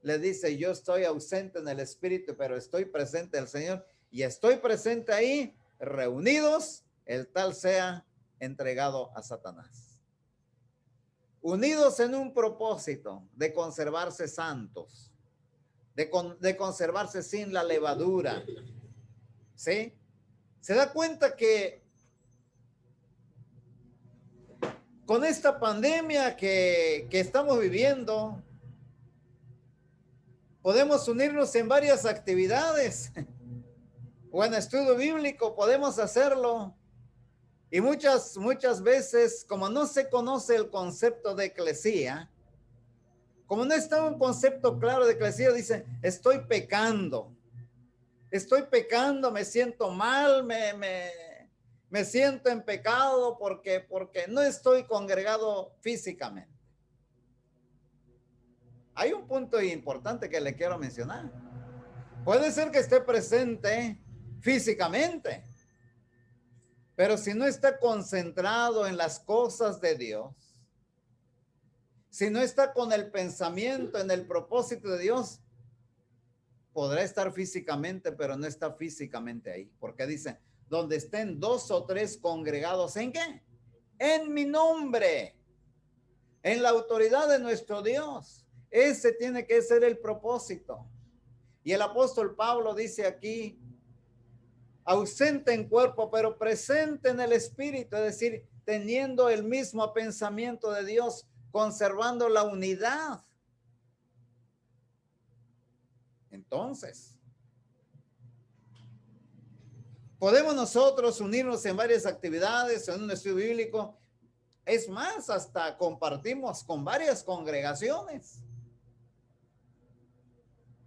le dice, yo estoy ausente en el espíritu, pero estoy presente en el Señor, y estoy presente ahí, reunidos, el tal sea entregado a Satanás. Unidos en un propósito de conservarse santos, de conservarse sin la levadura. ¿Sí? Se da cuenta que con esta pandemia que estamos viviendo, podemos unirnos en varias actividades, o en estudio bíblico podemos hacerlo. Y muchas veces, como no se conoce el concepto de eclesía, Como no está un concepto claro de eclesía, dice, estoy pecando, me siento mal, me siento en pecado porque no estoy congregado físicamente. Hay un punto importante que le quiero mencionar. Puede ser que esté presente físicamente, pero si no está concentrado en las cosas de Dios, si no está con el pensamiento en el propósito de Dios, podrá estar físicamente, pero no está físicamente ahí. Porque dice, donde estén 2 o 3 congregados, ¿en qué? En mi nombre, en la autoridad de nuestro Dios. Ese tiene que ser el propósito. Y el apóstol Pablo dice aquí, ausente en cuerpo, pero presente en el espíritu, es decir, teniendo el mismo pensamiento de Dios, conservando la unidad. Entonces, podemos nosotros unirnos en varias actividades, en un estudio bíblico. Es más, hasta compartimos con varias congregaciones.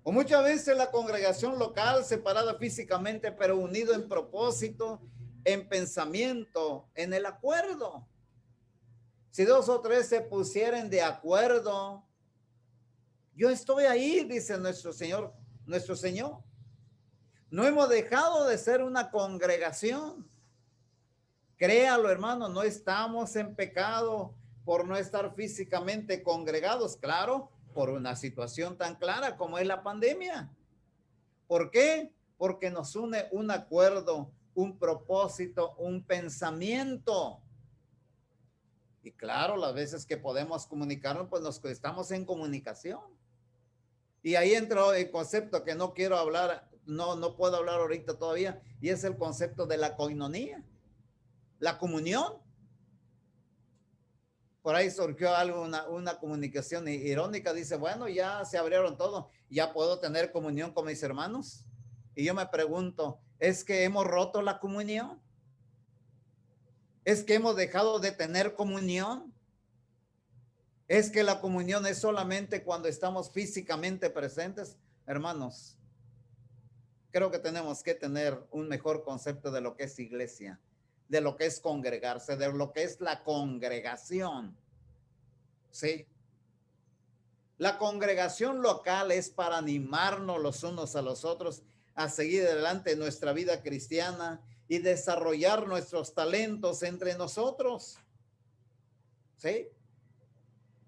O muchas veces la congregación local, separada físicamente, pero unido en propósito, en pensamiento, en el acuerdo. Si 2 o 3 se pusieren de acuerdo, yo estoy ahí, dice nuestro Señor, nuestro Señor. No hemos dejado de ser una congregación. Créalo, hermano, no estamos en pecado por no estar físicamente congregados, claro, por una situación tan clara como es la pandemia. ¿Por qué? Porque nos une un acuerdo, un propósito, un pensamiento. Y claro, las veces que podemos comunicarnos, pues nos estamos en comunicación. Y ahí entra el concepto que no quiero hablar, no puedo hablar ahorita todavía, y es el concepto de la coinonía, la comunión. Por ahí surgió algo, una comunicación irónica, dice, bueno, ya se abrieron todo, ya puedo tener comunión con mis hermanos. Y yo me pregunto, ¿es que hemos roto la comunión? ¿Es que hemos dejado de tener comunión? ¿Es que la comunión es solamente cuando estamos físicamente presentes? Hermanos, creo que tenemos que tener un mejor concepto de lo que es iglesia, de lo que es congregarse, de lo que es la congregación. ¿Sí? La congregación local es para animarnos los unos a los otros a seguir adelante nuestra vida cristiana y desarrollar nuestros talentos entre nosotros. ¿Sí?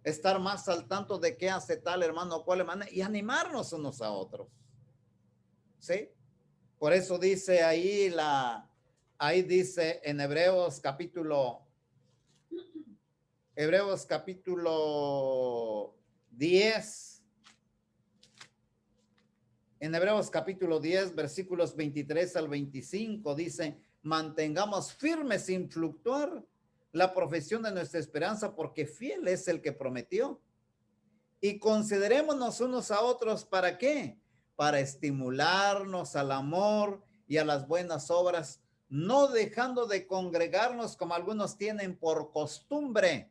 Estar más al tanto de qué hace tal hermano o cual hermana y animarnos unos a otros. ¿Sí? Por eso dice ahí dice en Hebreos capítulo 10, en Hebreos capítulo 10, versículos 23 al 25, dice, mantengamos firmes sin fluctuar la profesión de nuestra esperanza, porque fiel es el que prometió. Y considerémonos unos a otros, ¿para qué? Para estimularnos al amor y a las buenas obras, no dejando de congregarnos como algunos tienen por costumbre,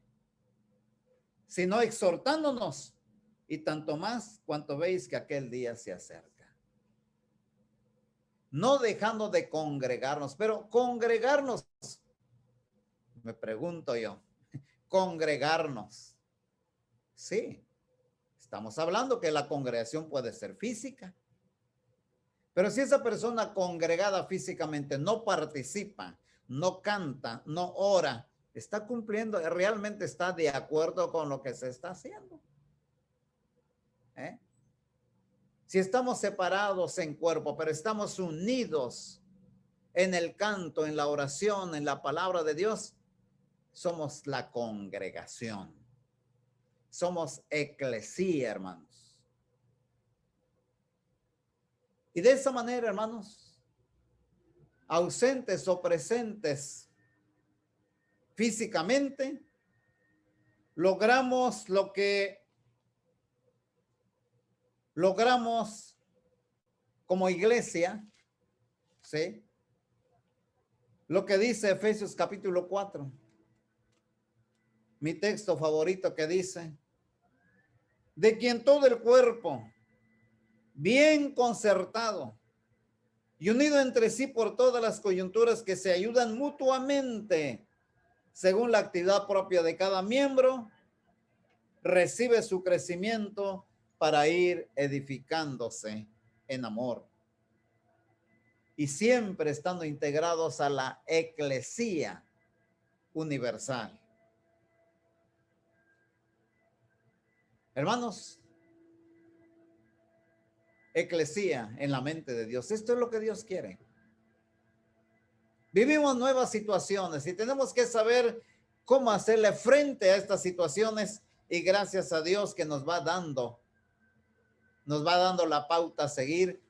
sino exhortándonos, y tanto más cuanto veis que aquel día se acerca. No dejando de congregarnos, pero congregarnos, me pregunto yo, congregarnos. Sí, estamos hablando que la congregación puede ser física, pero si esa persona congregada físicamente no participa, no canta, no ora, está cumpliendo, realmente está de acuerdo con lo que se está haciendo. Si estamos separados en cuerpo, pero estamos unidos en el canto, en la oración, en la palabra de Dios, somos la congregación. Somos eclesía, hermanos. Y de esa manera, hermanos, ausentes o presentes físicamente, logramos lo que logramos como iglesia, ¿sí? Lo que dice Efesios capítulo 4. Mi texto favorito que dice, de quien todo el cuerpo, bien concertado y unido entre sí por todas las coyunturas que se ayudan mutuamente según la actividad propia de cada miembro, recibe su crecimiento para ir edificándose en amor y siempre estando integrados a la eclesía universal. Hermanos, eclesía en la mente de Dios. Esto es lo que Dios quiere. Vivimos nuevas situaciones y tenemos que saber cómo hacerle frente a estas situaciones, y gracias a Dios que nos va dando la pauta a seguir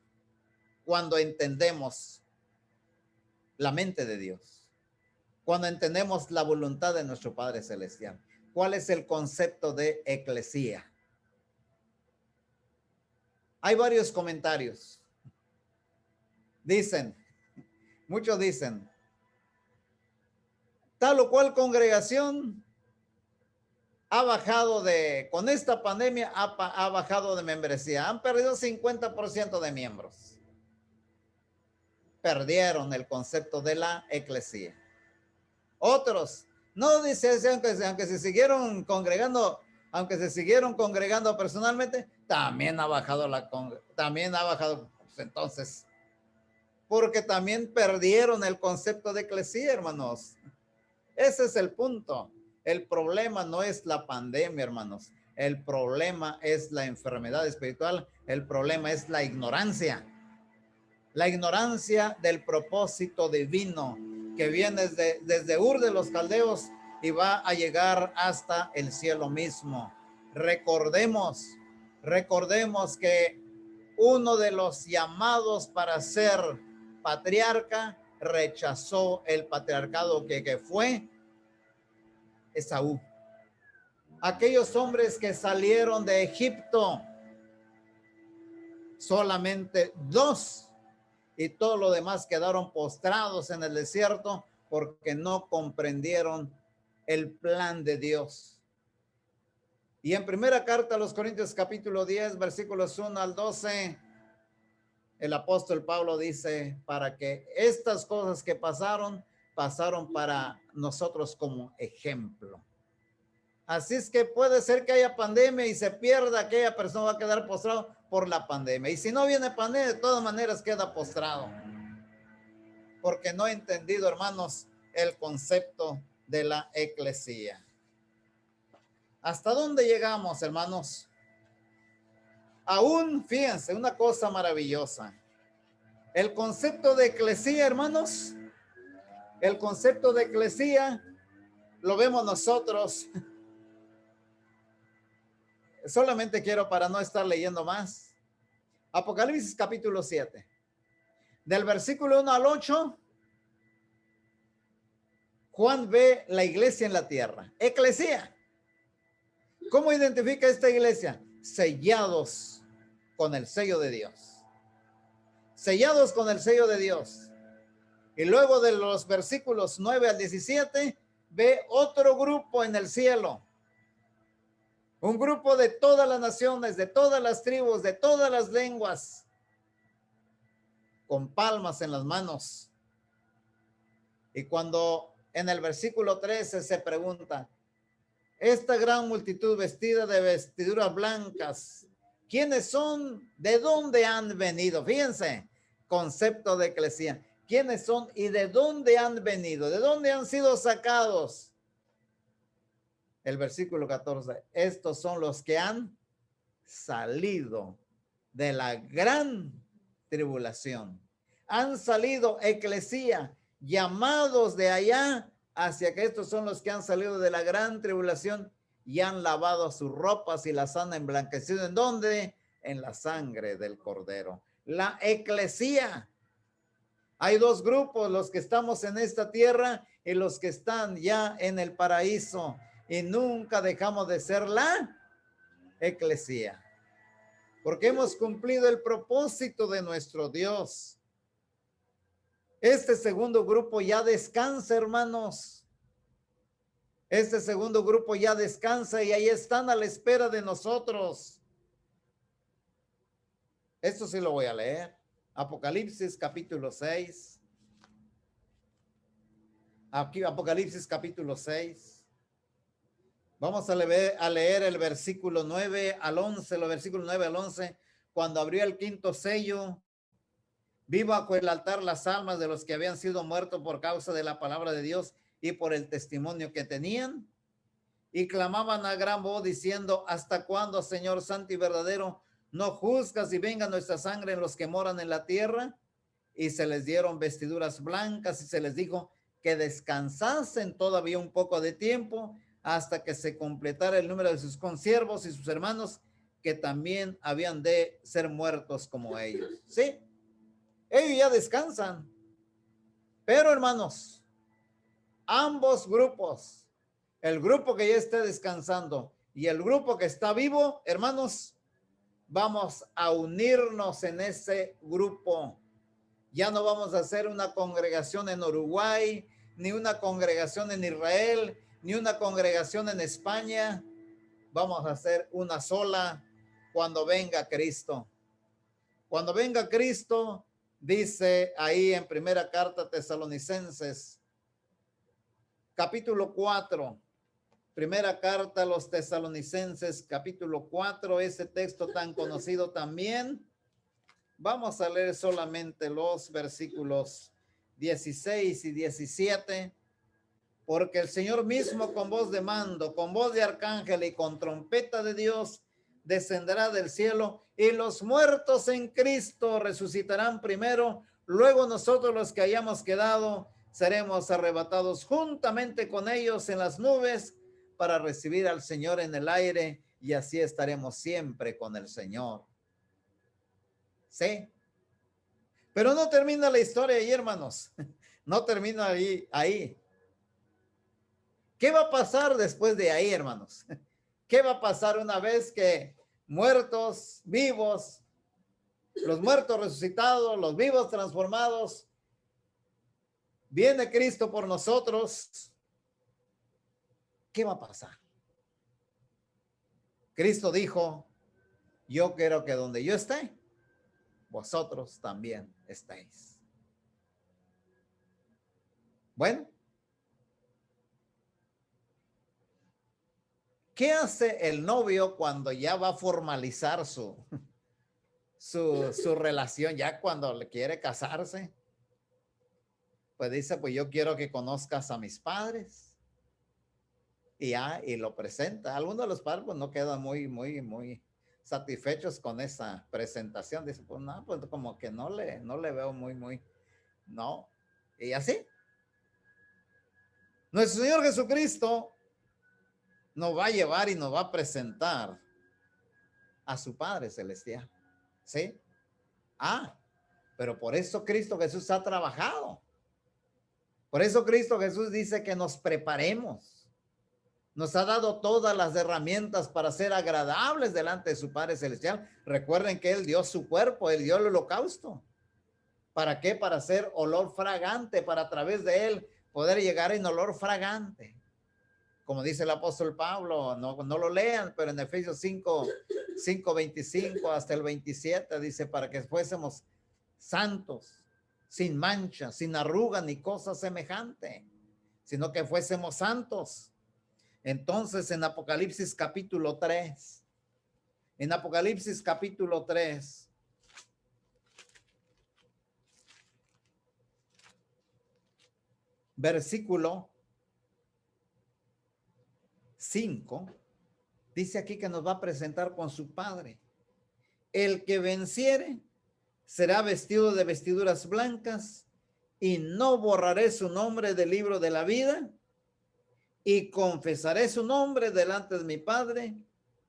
cuando entendemos la mente de Dios, cuando entendemos la voluntad de nuestro Padre Celestial. ¿Cuál es el concepto de eclesía? Hay varios comentarios. Muchos dicen, tal o cual congregación con esta pandemia ha bajado de membresía. Han perdido 50% de miembros. Perdieron el concepto de la eclesía. Otros, no dice, aunque se siguieron congregando personalmente, también ha bajado pues entonces, porque también perdieron el concepto de eclesía, hermanos. Ese es el punto. El problema no es la pandemia, hermanos. El problema es la enfermedad espiritual. El problema es la ignorancia. La ignorancia del propósito divino que viene desde Ur de los Caldeos y va a llegar hasta el cielo mismo. Recordemos que uno de los llamados para ser patriarca rechazó el patriarcado que fue Esaú. Aquellos hombres que salieron de Egipto, solamente 2, y todo lo demás quedaron postrados en el desierto porque no comprendieron el plan de Dios. Y en primera carta a los Corintios capítulo 10 versículos 1 al 12, el apóstol Pablo dice, para que estas cosas que pasaron para nosotros como ejemplo. Así es que puede ser que haya pandemia y se pierda, aquella persona va a quedar postrado por la pandemia. Y si no viene pandemia, de todas maneras queda postrado. Porque no he entendido, hermanos, el concepto de la eclesía. ¿Hasta dónde llegamos, hermanos? Aún, fíjense, una cosa maravillosa. El concepto de eclesía, hermanos, el concepto de eclesía lo vemos nosotros. Solamente quiero, para no estar leyendo más, Apocalipsis capítulo 7, del versículo 1 al 8, Juan ve la iglesia en la tierra. Eclesía. ¿Cómo identifica esta iglesia? Sellados con el sello de Dios. Sellados con el sello de Dios. Y luego de los versículos 9 al 17, ve otro grupo en el cielo. Un grupo de todas las naciones, de todas las tribus, de todas las lenguas, con palmas en las manos. Y cuando en el versículo 13 se pregunta, esta gran multitud vestida de vestiduras blancas, ¿quiénes son? ¿De dónde han venido? Fíjense, concepto de eclesía. ¿Quiénes son y de dónde han venido? ¿De dónde han sido sacados? El versículo 14, estos son los que han salido de la gran tribulación. Han salido, eclesía, llamados de allá hacia que estos son los que han salido de la gran tribulación y han lavado sus ropas y las han emblanquecido. ¿En dónde? En la sangre del Cordero. La eclesía. Hay 2 grupos, los que estamos en esta tierra y los que están ya en el paraíso. Y nunca dejamos de ser la eclesía, porque hemos cumplido el propósito de nuestro Dios. Este segundo grupo ya descansa, hermanos. Este segundo grupo ya descansa y ahí están a la espera de nosotros. Esto sí lo voy a leer. Apocalipsis capítulo 6. Aquí Apocalipsis capítulo 6. Vamos a leer el versículo 9 al 11, los versículos 9 al 11. Cuando abrió el quinto sello, vi bajo el altar las almas de los que habían sido muertos por causa de la palabra de Dios y por el testimonio que tenían. Y clamaban a gran voz diciendo: ¿hasta cuándo, Señor santo y verdadero, no juzgas y venga nuestra sangre en los que moran en la tierra? Y se les dieron vestiduras blancas y se les dijo que descansasen todavía un poco de tiempo hasta que se completara el número de sus consiervos y sus hermanos, que también habían de ser muertos como ellos. Sí, ellos ya descansan. Pero hermanos, ambos grupos, el grupo que ya está descansando y el grupo que está vivo, hermanos, vamos a unirnos en ese grupo. Ya no vamos a hacer una congregación en Uruguay, ni una congregación en Israel, ni una congregación en España. Vamos a hacer una sola cuando venga Cristo. Cuando venga Cristo, dice ahí en primera carta Tesalonicenses, capítulo 4, primera carta a los Tesalonicenses, capítulo 4, ese texto tan conocido también. Vamos a leer solamente los versículos 16 y 17, porque el Señor mismo con voz de mando, con voz de arcángel y con trompeta de Dios descenderá del cielo, y los muertos en Cristo resucitarán primero. Luego nosotros, los que hayamos quedado, seremos arrebatados juntamente con ellos en las nubes para recibir al Señor en el aire, y así estaremos siempre con el Señor. ¿Sí? Pero no termina la historia ahí, hermanos. No termina ahí. ¿Qué va a pasar después de ahí, hermanos? ¿Qué va a pasar una vez que muertos, vivos, los muertos resucitados, los vivos transformados, viene Cristo por nosotros? ¿Qué va a pasar? Cristo dijo: yo quiero que donde yo esté, vosotros también estéis. Bueno, ¿qué hace el novio cuando ya va a formalizar su relación, ya cuando le quiere casarse? Pues dice: pues yo quiero que conozcas a mis padres. Y lo presenta. Algunos de los padres pues no quedan muy satisfechos con esa presentación. Dice: pues no, pues como que no le veo no. Y así, nuestro Señor Jesucristo nos va a llevar y nos va a presentar a su Padre Celestial. ¿Sí? Pero por eso Cristo Jesús ha trabajado. Por eso Cristo Jesús dice que nos preparemos. Nos ha dado todas las herramientas para ser agradables delante de su Padre Celestial. Recuerden que Él dio su cuerpo, Él dio el holocausto. ¿Para qué? Para ser olor fragante, para a través de Él poder llegar en olor fragante. Como dice el apóstol Pablo, no lo lean, pero en Efesios 5:25 hasta el 27 dice: para que fuésemos santos, sin mancha, sin arruga ni cosa semejante, sino que fuésemos santos. Entonces en Apocalipsis capítulo 3, versículo 5, dice aquí que nos va a presentar con su Padre. El que venciere será vestido de vestiduras blancas, y no borraré su nombre del libro de la vida, y confesaré su nombre delante de mi Padre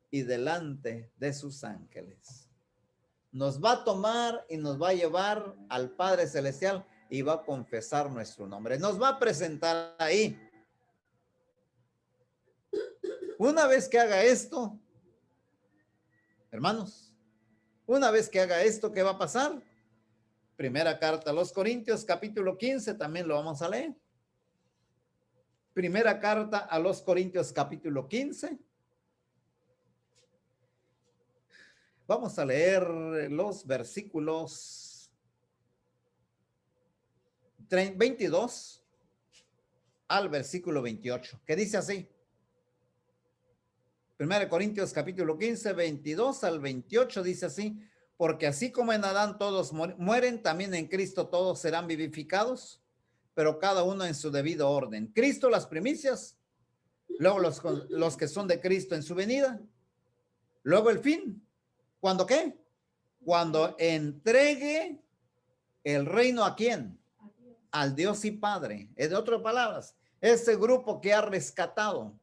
y delante de sus ángeles. Nos va a tomar y nos va a llevar al Padre Celestial y va a confesar nuestro nombre. Nos va a presentar ahí. Una vez que haga esto, hermanos, una vez que haga esto, ¿qué va a pasar? Primera carta a los Corintios, capítulo 15, también lo vamos a leer. Primera carta a los Corintios, capítulo 15. Vamos a leer los versículos 22 al versículo 28, que dice así. 1 Corintios capítulo 15, 22 al 28 dice así, porque así como en Adán todos mueren, también en Cristo todos serán vivificados, pero cada uno en su debido orden. Cristo las primicias, luego los que son de Cristo en su venida, luego el fin. ¿Cuándo qué? Cuando entregue el reino ¿a quién? Al Dios y Padre. En otras palabras, ese grupo que ha rescatado,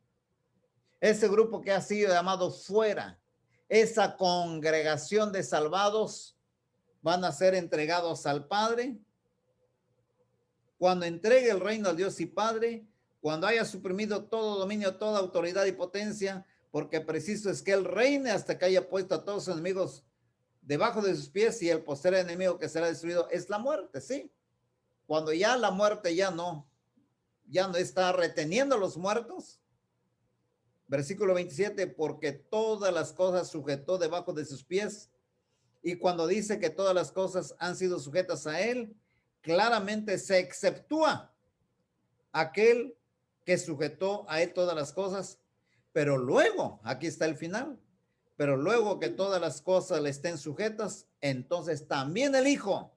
ese grupo que ha sido llamado fuera, esa congregación de salvados van a ser entregados al Padre. Cuando entregue el reino al Dios y Padre, cuando haya suprimido todo dominio, toda autoridad y potencia, porque preciso es que Él reine hasta que haya puesto a todos sus enemigos debajo de sus pies, y el posterior enemigo que será destruido es la muerte, ¿sí? Cuando ya la muerte ya no está reteniendo a los muertos. Versículo 27, porque todas las cosas sujetó debajo de sus pies. Y cuando dice que todas las cosas han sido sujetas a él, claramente se exceptúa aquel que sujetó a él todas las cosas. Pero luego, aquí está el final, pero luego que todas las cosas le estén sujetas, entonces también el Hijo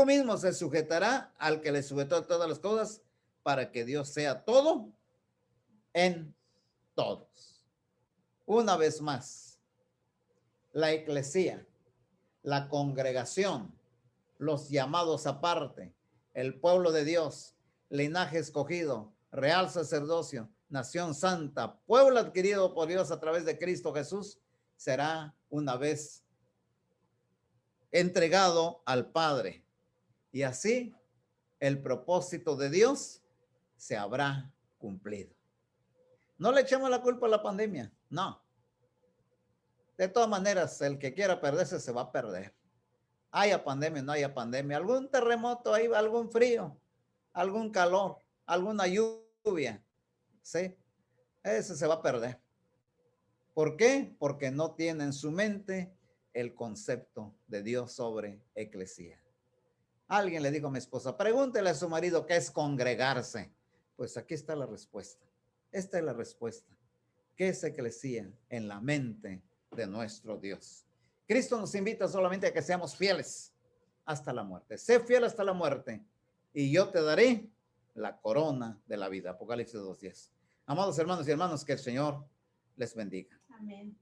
mismo se sujetará al que le sujetó todas las cosas, para que Dios sea todo en todos. Una vez más, la eclesía, la congregación, los llamados aparte, el pueblo de Dios, linaje escogido, real sacerdocio, nación santa, pueblo adquirido por Dios a través de Cristo Jesús, será una vez entregado al Padre. Y así el propósito de Dios se habrá cumplido. No le echemos la culpa a la pandemia, no. De todas maneras, el que quiera perderse se va a perder. Haya pandemia, no haya pandemia, algún terremoto, ahí, algún frío, algún calor, alguna lluvia, ¿sí? Ese se va a perder. ¿Por qué? Porque no tiene en su mente el concepto de Dios sobre eclesía. Alguien le dijo a mi esposa, pregúntele a su marido qué es congregarse. Pues aquí está la respuesta. Esta es la respuesta. ¿Qué es eclesía en la mente de nuestro Dios? Cristo nos invita solamente a que seamos fieles hasta la muerte. Sé fiel hasta la muerte y yo te daré la corona de la vida. Apocalipsis 2:10. Amados hermanos y hermanas, que el Señor les bendiga. Amén.